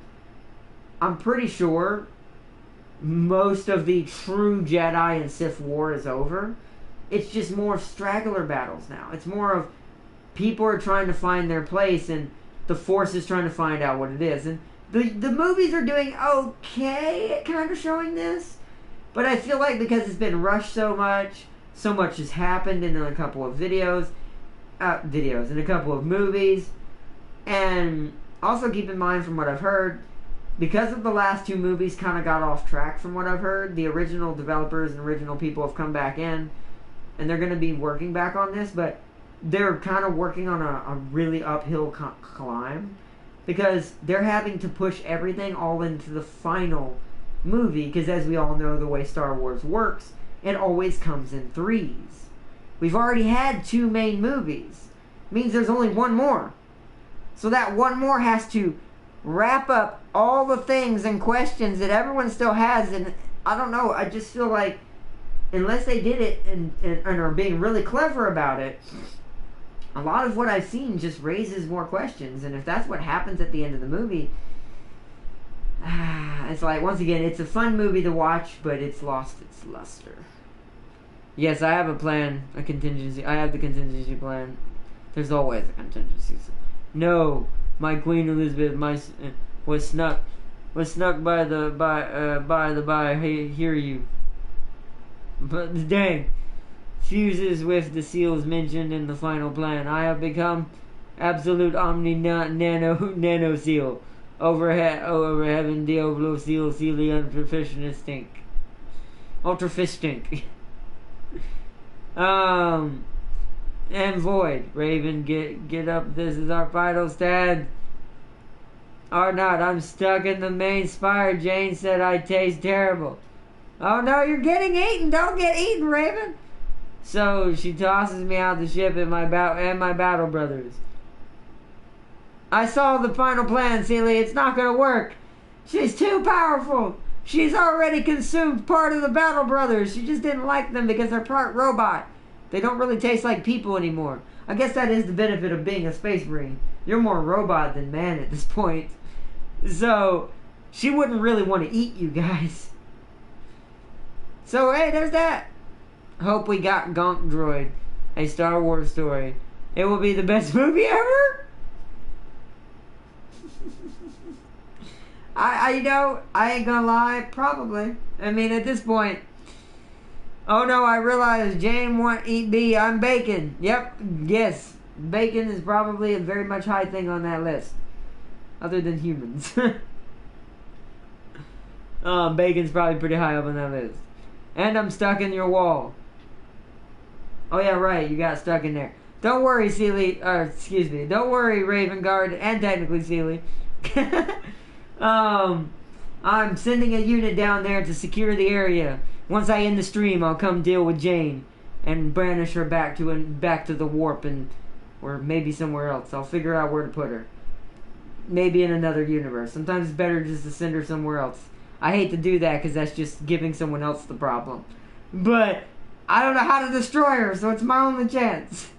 I'm pretty sure most of the true Jedi and Sith war is over. It's just more of straggler battles now. It's more of people are trying to find their place and the Force is trying to find out what it is. And the movies are doing okay at kind of showing this. But I feel like because it's been rushed so much has happened in a couple of in a couple of movies. And also keep in mind from what I've heard, because of the last two movies kind of got off track from what I've heard, the original developers and original people have come back in, and they're going to be working back on this, but they're kind of working on a really uphill climb, because they're having to push everything all into the final movie, because as we all know, the way Star Wars works, it always comes in threes. We've already had two main movies. It means there's only one more. So that one more has to wrap up all the things and questions that everyone still has, and I don't know, I just feel like unless they did it and are being really clever about it, a lot of what I've seen just raises more questions. And if that's what happens at the end of the movie, it's like, once again, it's a fun movie to watch, but it's lost its luster. Yes, I have a plan, a contingency. I have the contingency plan. There's always a contingency. No, my Queen Elizabeth, was snuck by hear you. But dang, fuses with the seals mentioned in the final plan. I have become absolute omni nano seal. Over heaven, Diablo seal, Sealy, ultra fish stink. And Void, Raven, get up. This is our final stand. Or not, I'm stuck in the main spire. Jane said I taste terrible. Oh no, you're getting eaten. Don't get eaten, Raven. So she tosses me out the ship and my battle brothers. I saw the final plan, Sealy. It's not gonna work. She's too powerful. She's already consumed part of the Battle Brothers. She just didn't like them because they're part robot. They don't really taste like people anymore. I guess that is the benefit of being a Space Marine. You're more robot than man at this point. So, she wouldn't really want to eat you guys. So, hey, there's that. Hope we got Gonk Droid. A Star Wars story. It will be the best movie ever? I ain't gonna lie, probably. I mean, at this point, oh no, I realize Jane won't eat me, I'm bacon. Yep, yes, bacon is probably a very much high thing on that list. Other than humans. Bacon's probably pretty high up on that list. And I'm stuck in your wall. Oh yeah, right, you got stuck in there. Don't worry, Sealy, don't worry, Raven Guard, and technically Sealy. I'm sending a unit down there to secure the area. Once I end the stream, I'll come deal with Jane and banish her back to the warp or maybe somewhere else. I'll figure out where to put her. Maybe in another universe. Sometimes it's better just to send her somewhere else. I hate to do that because that's just giving someone else the problem. But I don't know how to destroy her, so it's my only chance.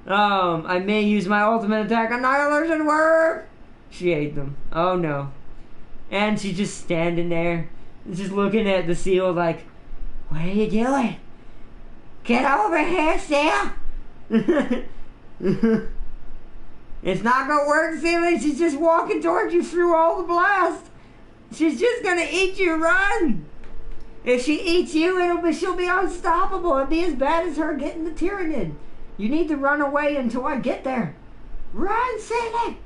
I may use my ultimate attack, Annihilation Word. She ate them. Oh no. And she's just standing there, just looking at the seal like, what are you doing? Get over here, seal! It's not gonna work, Sealy. She's just walking towards you through all the blast. She's just gonna eat you, run! If she eats you, she'll be unstoppable. It'll be as bad as her getting the Tyranid. You need to run away until I get there. Run, Sealy!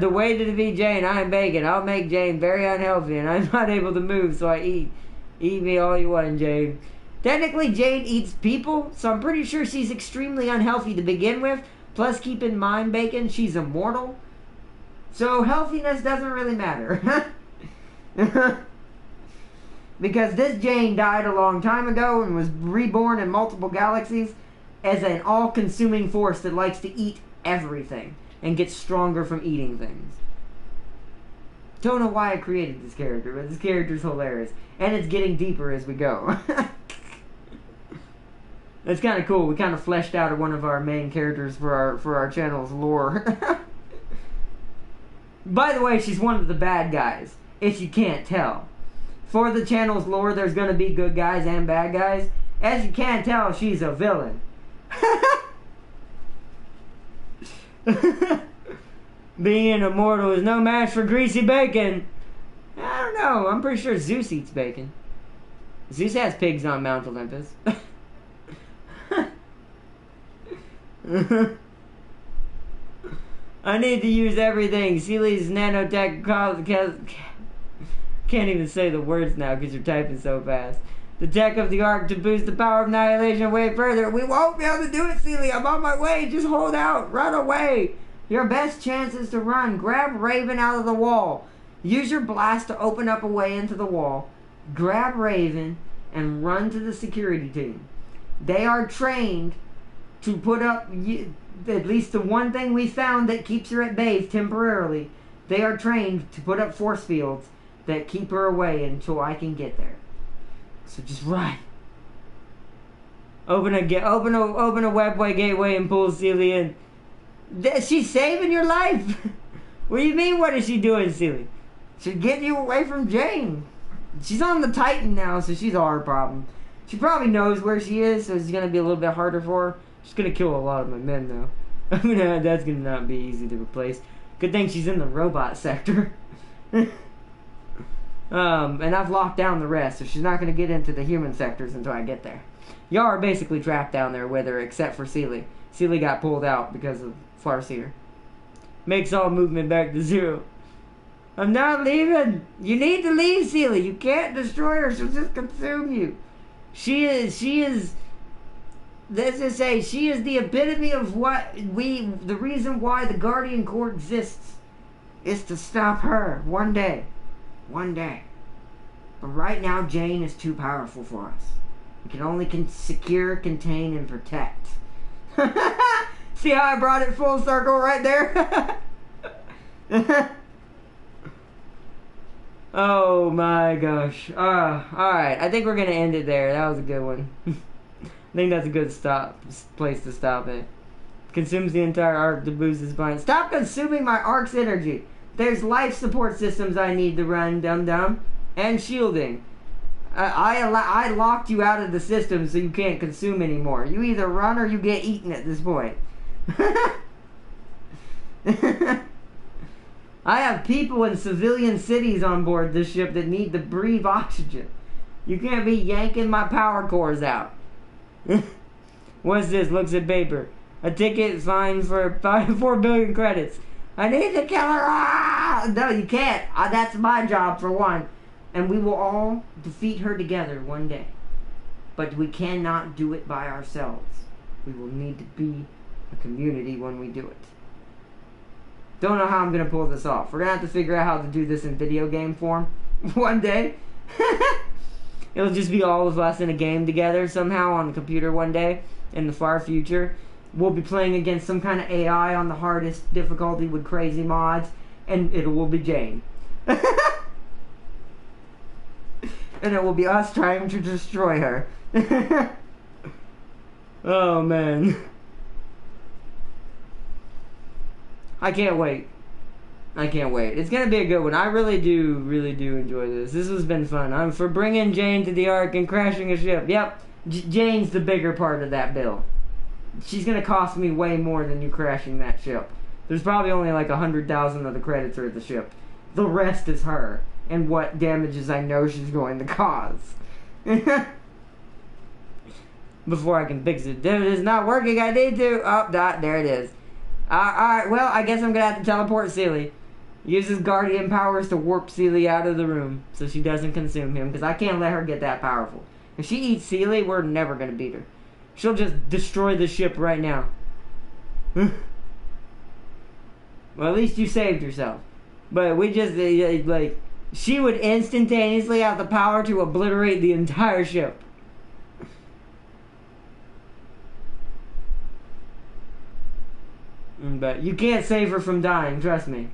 The way to defeat Jane, I am bacon. I'll make Jane very unhealthy, and I'm not able to move, so I eat. Eat me all you want, Jane. Technically, Jane eats people, so I'm pretty sure she's extremely unhealthy to begin with. Plus, keep in mind, bacon, she's immortal. So, healthiness doesn't really matter. Because this Jane died a long time ago and was reborn in multiple galaxies as an all-consuming force that likes to eat everything and gets stronger from eating things. Don't know why I created this character, but this character's hilarious. And it's getting deeper as we go. It's kind of cool. We kind of fleshed out one of our main characters for our channel's lore. By the way, she's one of the bad guys, if you can't tell. For the channel's lore, there's going to be good guys and bad guys. As you can't tell, she's a villain. Being immortal is no match for greasy bacon. I don't know. I'm pretty sure Zeus eats bacon. Zeus has pigs on Mount Olympus. I need to use everything. Sealy's nanotech can't even say the words now because you're typing so fast. The tech of the arc to boost the power of annihilation way further. We won't be able to do it, Sealy. I'm on my way. Just hold out. Run away. Your best chance is to run. Grab Raven out of the wall. Use your blast to open up a way into the wall. Grab Raven and run to the security team. They are trained to put up at least the one thing we found that keeps her at bay temporarily. They are trained to put up force fields that keep her away until I can get there. So just run. Open a webway gateway and pull Sealy in. She's saving your life. What do you mean? What is she doing, Sealy? She's getting you away from Jane. She's on the Titan now, so she's our problem. She probably knows where she is, so it's gonna be a little bit harder for her. She's gonna kill a lot of my men, though. I mean, that's gonna not be easy to replace. Good thing she's in the robot sector. And I've locked down the rest, so she's not gonna get into the human sectors until I get there. Y'all are basically trapped down there with her, except for Sealy. Sealy got pulled out because of Farseer. Makes all movement back to zero. I'm not leaving. You need to leave, Sealy. You can't destroy her. She'll just consume you. She is, let's just say, she is the epitome of the reason why the Guardian Corps exists is to stop her one day. One day. But right now, Jane is too powerful for us. We can only secure, contain, and protect. See how I brought it full circle right there? Oh my gosh. Alright, I think we're gonna end it there. That was a good one. I think that's a good place to stop it. Consumes the entire arc to boost his spine. Stop consuming my arc's energy. There's life support systems I need to run, dum-dum. And shielding. I locked you out of the system so you can't consume anymore. You either run or you get eaten at this point. I have people in civilian cities on board this ship that need to breathe oxygen. You can't be yanking my power cores out. What's this? Looks at paper. A ticket fine for 4 billion credits. I need to kill her. Ah! No, you can't. That's my job for one. And we will all defeat her together one day. But we cannot do it by ourselves. We will need to be a community when we do it. Don't know how I'm going to pull this off. We're going to have to figure out how to do this in video game form one day. It'll just be all of us in a game together somehow on the computer one day in the far future. We'll be playing against some kind of AI on the hardest difficulty with crazy mods. And it will be Jane. And it will be us trying to destroy her. Oh, man. I can't wait. I can't wait. It's gonna be a good one. I really do enjoy this. This has been fun. I'm for bringing Jane to the Ark and crashing a ship. Yep, Jane's the bigger part of that bill. She's gonna cost me way more than you crashing that ship. There's probably only like 100,000 of the credits are at the ship. The rest is her and what damages I know she's going to cause. Before I can fix it. If it is not working, I need to. Oh, there it is. Alright, well, I guess I'm gonna have to teleport Seelie. Uses guardian powers to warp Seelie out of the room so she doesn't consume him, because I can't let her get that powerful. If she eats Seelie, we're never gonna beat her. She'll just destroy the ship right now. Well, at least you saved yourself. But we just, like, she would instantaneously have the power to obliterate the entire ship. But you can't save her from dying, trust me.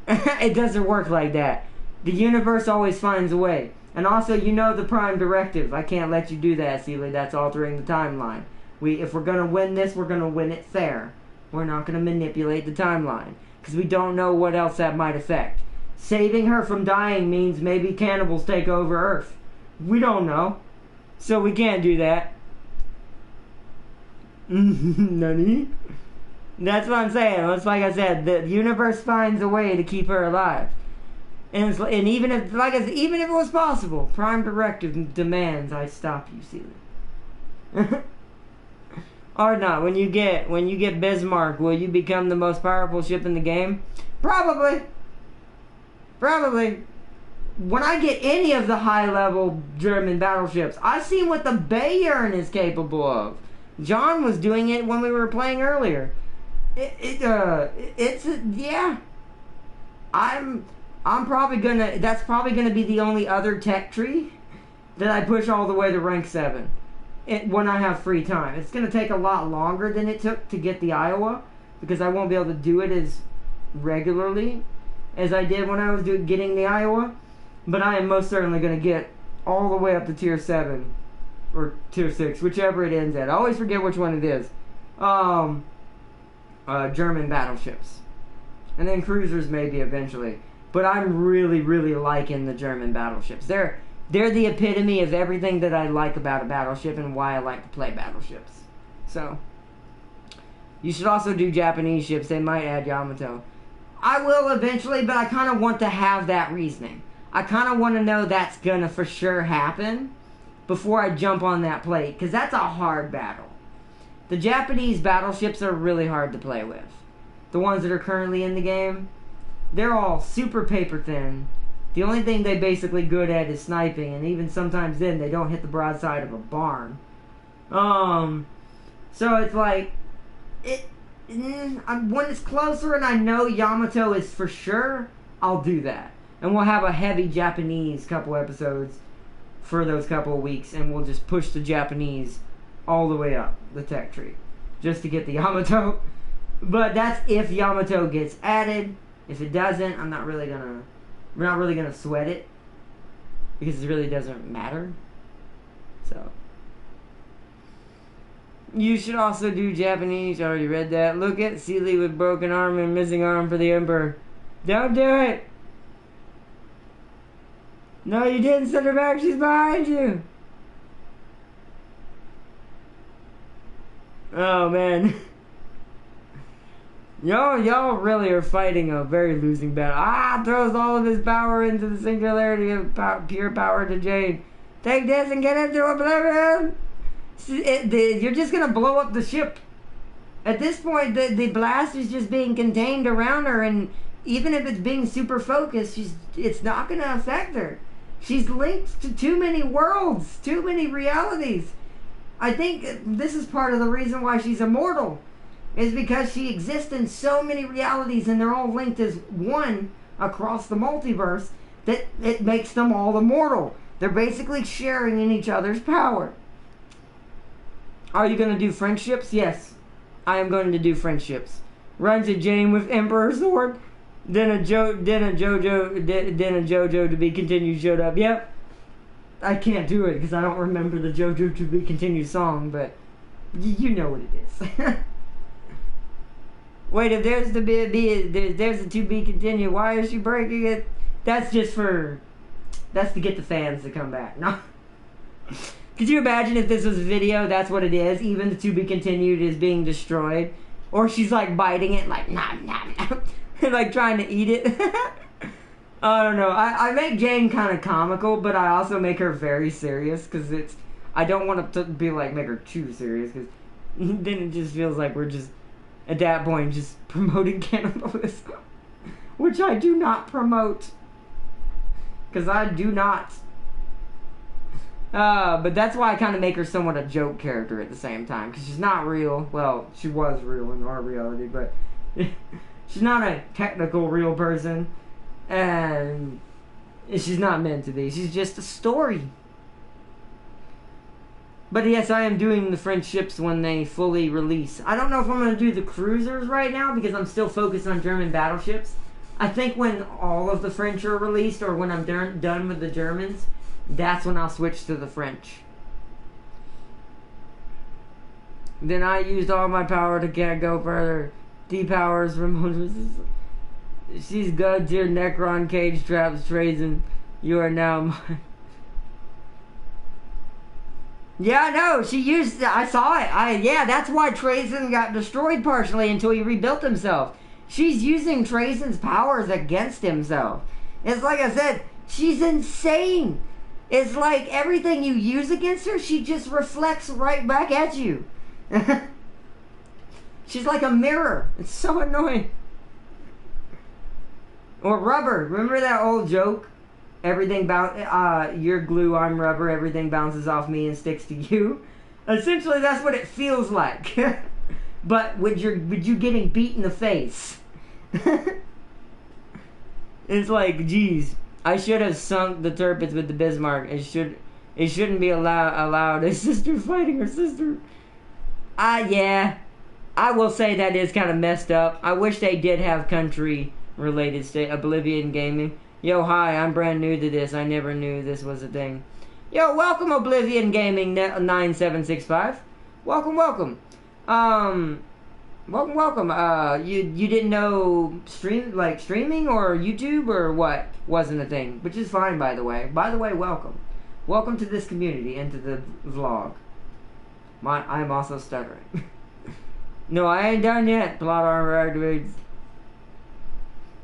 It doesn't work like that. The universe always finds a way. And also, you know the Prime Directive. I can't let you do that, Seelie. That's altering the timeline. If we're going to win this, we're going to win it fair. We're not going to manipulate the timeline. Because we don't know what else that might affect. Saving her from dying means maybe cannibals take over Earth. We don't know. So we can't do that. Nani? That's what I'm saying. It's like I said, the universe finds a way to keep her alive. And even if it was possible, Prime Directive demands I stop you, Seelie. Or not. When you get Bismarck, will you become the most powerful ship in the game? Probably. When I get any of the high-level German battleships, I've seen what the Bayern is capable of. John was doing it when we were playing earlier. Yeah. I'm probably gonna. That's probably gonna be the only other tech tree that I push all the way to rank 7. When I have free time. It's gonna take a lot longer than it took to get the Iowa, because I won't be able to do it as regularly as I did when I was getting the Iowa. But I am most certainly gonna get all the way up to tier 7 or tier 6, whichever it ends at. I always forget which one it is. German battleships. And then cruisers maybe eventually. But I'm really liking the German battleships. They're the epitome of everything that I like about a battleship and why I like to play battleships. So, you should also do Japanese ships. They might add Yamato. I will eventually, but I kind of want to have that reasoning. I kind of want to know that's going to for sure happen before I jump on that plate, because that's a hard battle. The Japanese battleships are really hard to play with. The ones that are currently in the game, they're all super paper thin. The only thing they basically good at is sniping, and even sometimes then they don't hit the broadside of a barn. So it's like, when it's closer and I know Yamato is for sure, I'll do that. And we'll have a heavy Japanese couple episodes for those couple of weeks, and we'll just push the Japanese all the way up the tech tree just to get the Yamato. But that's if Yamato gets added. If it doesn't, we're not really gonna sweat it because it really doesn't matter. So you should also do Japanese. I already read that. Look at Sealy with broken arm and missing arm for the Emperor. Don't do it. No, you didn't send her back. She's behind you. Oh man. Y'all really are fighting a very losing battle. Throws all of his power into the singularity of pure power to Jade. Take this and get into oblivion. You're just gonna blow up the ship. At this point, the blast is just being contained around her, and even if it's being super focused, it's not gonna affect her. She's linked to too many worlds, too many realities. I think this is part of the reason why she's immortal. Is because she exists in so many realities and they're all linked as one across the multiverse that it makes them all immortal. They're basically sharing in each other's power. Are you going to do friendships? Yes, I am going to do friendships. Runs a Jane with Emperor Sword. Then a JoJo to be continued showed up. Yep. I can't do it because I don't remember the JoJo to be continued song, but you know what it is. Wait, if there's there's a to be continued, why is she breaking it? That's to get the fans to come back. No. Could you imagine if this was a video, that's what it is, even the to be continued is being destroyed? Or she's like biting it, like, nom, nom, nom, like trying to eat it. I don't know. I make Jane kind of comical, but I also make her very serious, because I don't want to be like, make her too serious, because then it just feels like we're just, at that point, just promoting cannibalism. Which I do not promote. Because I do not. But that's why I kind of make her somewhat a joke character at the same time. Because she's not real. Well, she was real in our reality, but she's not a technical real person. And she's not meant to be. She's just a story. But yes, I am doing the friendships when they fully release. I don't know if I'm going to do the cruisers right now because I'm still focused on German battleships. I think when all of the French are released or when I'm done with the Germans, that's when I'll switch to the French. Then I used all my power to go further. Depowers remote. She's God tier Necron cage traps Trazen. You are now mine. Yeah, no, she used. I saw it. Yeah, that's why Trazen got destroyed partially until he rebuilt himself. She's using Trazen's powers against himself. It's like I said, she's insane. It's like everything you use against her, she just reflects right back at you. She's like a mirror. It's so annoying. Or rubber. Remember that old joke? Everything you're glue, I'm rubber, everything bounces off me and sticks to you. Essentially, that's what it feels like. But with you getting beat in the face. It's like, geez, I should have sunk the Tirpitz with the Bismarck. It shouldn't be allowed a sister fighting her sister. Yeah. I will say that is kind of messed up. I wish they did have country-related Oblivion Gaming. Yo, hi, I'm brand new to this. I never knew this was a thing. Yo, welcome Oblivion Gaming 9765. Welcome. Welcome. You didn't know streaming or YouTube or what wasn't a thing, which is fine, by the way. By the way, welcome. Welcome to this community and to the vlog. I'm also stuttering. No, I ain't done yet. Plot armor activates.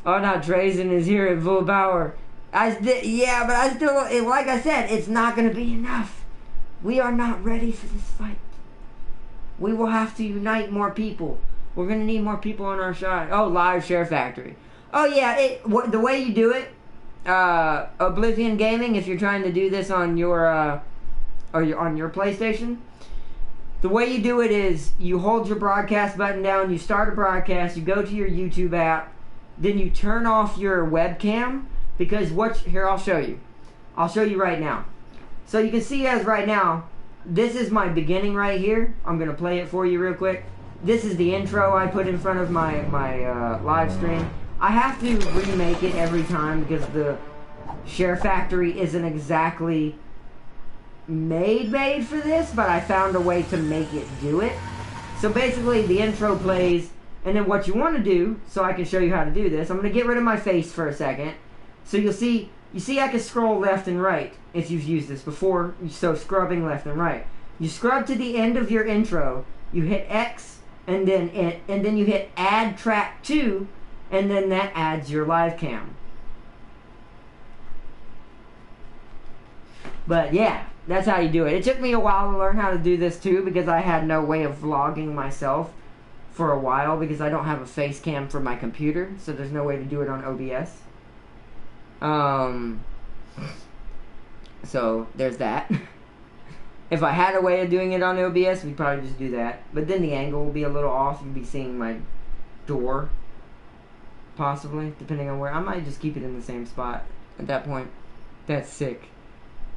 Oh, now Trazen is here at full power. Yeah, but I still, like I said, it's not going to be enough. We are not ready for this fight. We will have to unite more people. We're going to need more people on our side. Oh, live share factory. Oh, yeah, the way you do it, Oblivion Gaming, if you're trying to do this on your PlayStation, the way you do it is you hold your broadcast button down, you start a broadcast, you go to your YouTube app, then you turn off your webcam, because here, I'll show you. I'll show you right now. So you can see as right now, this is my beginning right here. I'm going to play it for you real quick. This is the intro I put in front of my live stream. I have to remake it every time because the Share Factory isn't exactly made for this, but I found a way to make it do it. So basically the intro plays, and then what you want to do, so I can show you how to do this, I'm going to get rid of my face for a second. So you see I can scroll left and right if you've used this before, so scrubbing left and right. You scrub to the end of your intro, you hit X, and then you hit add track 2, and then that adds your live cam. But yeah, that's how you do it. It took me a while to learn how to do this too, because I had no way of vlogging myself for a while, because I don't have a face cam for my computer, so there's no way to do it on OBS. So there's that. If I had a way of doing it on OBS, we'd probably just do that. But then the angle will be a little off. You'd be seeing my door, possibly, depending on where. I might just keep it in the same spot at that point. That's sick.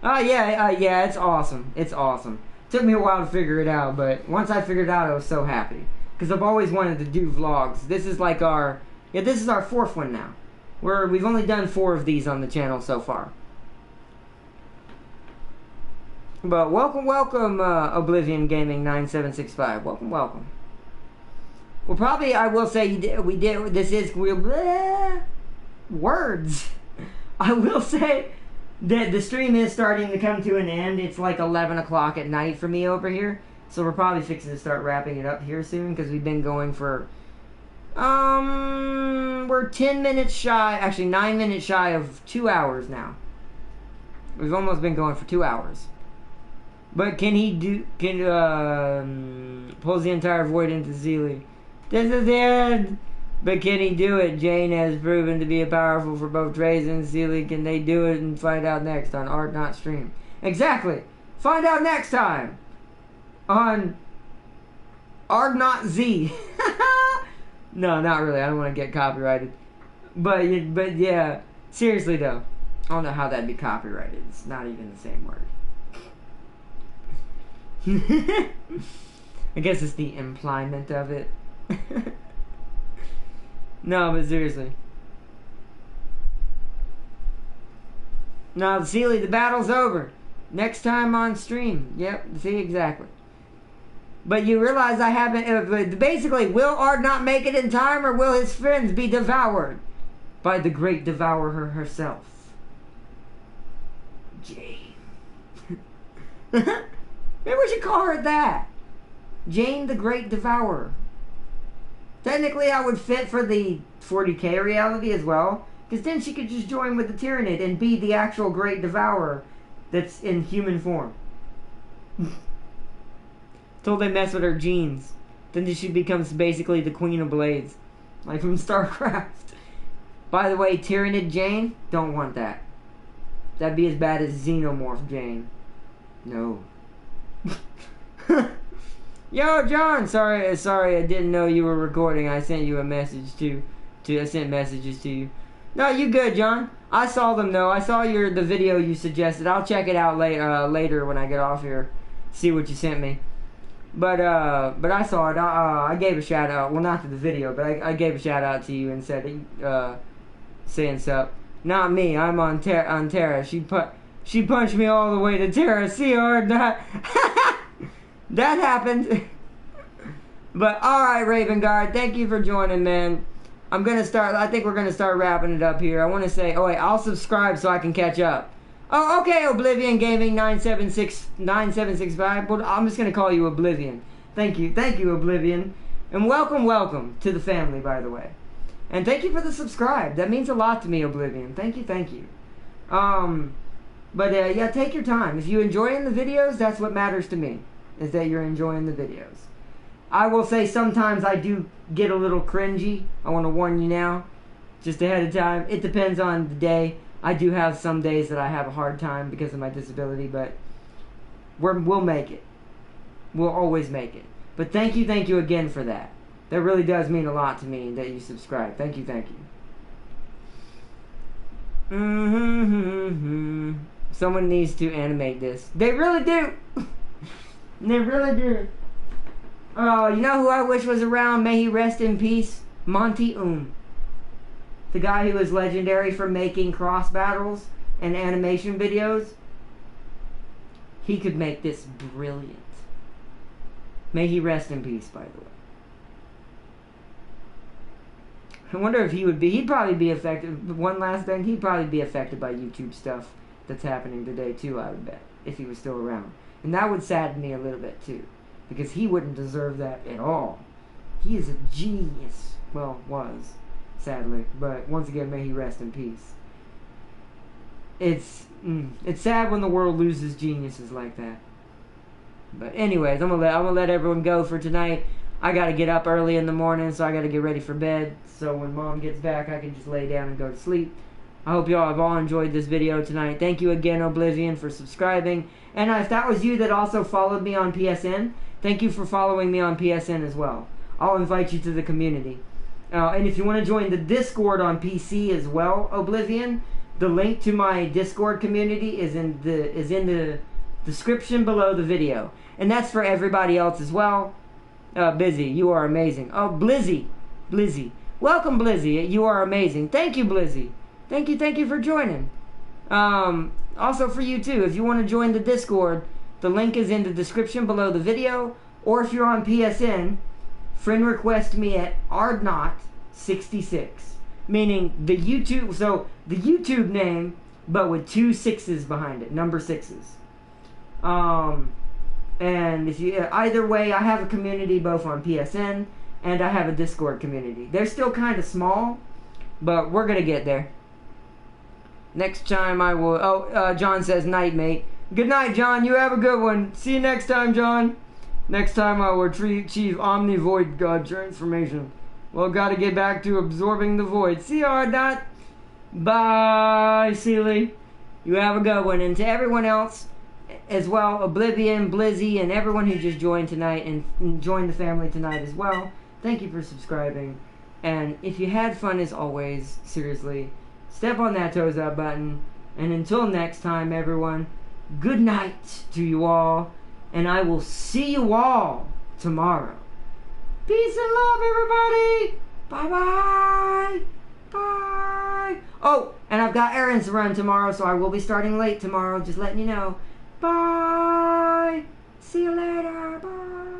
Oh yeah, it's awesome. It's awesome. Took me a while to figure it out, but once I figured it out, I was so happy. Because I've always wanted to do vlogs. This is like this is our 4th one now. We've only done 4 of these on the channel so far. But welcome, Oblivion Gaming 9765. Welcome. Well, probably I will say words. I will say that the stream is starting to come to an end. It's like 11 o'clock at night for me over here. So we're probably fixing to start wrapping it up here soon, because we've been going for, we're 10 minutes shy, actually 9 minutes shy of 2 hours now. We've almost been going for 2 hours. But pulls the entire void into Zeely. This is the end! But can he do it? Jane has proven to be powerful for both Trace and Zeely. Can they do it? And find out next on Art Not Stream. Exactly! Find out next time! On Art Not Z. No, not really. I don't want to get copyrighted. But yeah, seriously though, I don't know how that'd be copyrighted. It's not even the same word. I guess it's the implement of it. No, but seriously. No, Zeely, the battle's over. Next time on stream. Yep, see, exactly. But you realize I haven't... basically, will Art not make it in time, or will his friends be devoured by the great devourer herself? Jane. Maybe we should call her that. Jane the Great Devourer. Technically, I would fit for the 40k reality as well, because then she could just join with the Tyranid and be the actual Great Devourer that's in human form. Till they mess with her genes. Then she becomes basically the Queen of Blades. Like from StarCraft. By the way, Tyranid Jane, don't want that. That'd be as bad as Xenomorph Jane. No. Yo, John! Sorry, I didn't know you were recording. I sent you a message I sent messages to you. No, you good, John. I saw them though. I saw the video you suggested. I'll check it out later when I get off here. See what you sent me. But I saw it. I gave a shout out. Well, not to the video, but I gave a shout out to you and said, saying sup. Not me. I'm on Terra. She punched me all the way to Terra. See her? That happened. But alright, Raven Guard, thank you for joining, man. I think we're gonna start wrapping it up here. I wanna say, oh wait, I'll subscribe so I can catch up. Oh, okay, Oblivion Gaming 9765. Well, I'm just gonna call you Oblivion. Thank you, Oblivion. And welcome to the family, by the way. And thank you for the subscribe. That means a lot to me, Oblivion. Thank you. But yeah, take your time. If you're enjoying the videos, that's what matters to me, is that you're enjoying the videos. I will say sometimes I do get a little cringy. I want to warn you now, just ahead of time. It depends on the day. I do have some days that I have a hard time because of my disability, but we'll make it. We'll always make it. But thank you again for that. That really does mean a lot to me that you subscribe. Thank you. Someone needs to animate this. They really do. They really do. Oh, you know who I wish was around? May he rest in peace? Monty the guy who is legendary for making cross battles and animation videos, he could make this brilliant. May he rest in peace, by the way. I wonder if he would be, he'd probably be affected, one last thing, he'd probably be affected by YouTube stuff that's happening today too, I would bet, if he was still around. And that would sadden me a little bit too, because he wouldn't deserve that at all. He is a genius. Well, was, sadly, but once again, may he rest in peace. It's sad when the world loses geniuses like that. But anyways, I'm gonna let everyone go for tonight. I gotta get up early in the morning, so I gotta get ready for bed. So when Mom gets back, I can just lay down and go to sleep. I hope y'all have all enjoyed this video tonight. Thank you again, Oblivion, for subscribing. And if that was you that also followed me on PSN, thank you for following me on PSN as well. I'll invite you to the community. And if you want to join the Discord on PC as well, Oblivion, the link to my Discord community is in the description below the video. And that's for everybody else as well. Busy, you are amazing. Oh, Blizzy. Welcome, Blizzy. You are amazing. Thank you, Blizzy. Thank you for joining. Also for you too, if you want to join the Discord, the link is in the description below the video. Or if you're on PSN, friend request me at Ardnot66. Meaning the YouTube name, but with 2 6s behind it, number 6s. And if you, either way, I have a community both on PSN and I have a Discord community. They're still kind of small, but we're gonna get there. Next time I will. John says night, mate. Good night, John. You have a good one. See you next time, John. Next time I will achieve Omnivoid God transformation. Well, gotta get back to absorbing the void. See you, Ardnot. Bye, Sealy. You have a good one. And to everyone else as well, Oblivion, Blizzy, and everyone who just joined tonight and joined the family tonight as well, thank you for subscribing. And if you had fun as always, seriously, step on that toes up button. And until next time, everyone, good night to you all. And I will see you all tomorrow. Peace and love, everybody. Bye-bye. Bye. Oh, and I've got errands to run tomorrow, so I will be starting late tomorrow. Just letting you know. Bye. See you later. Bye.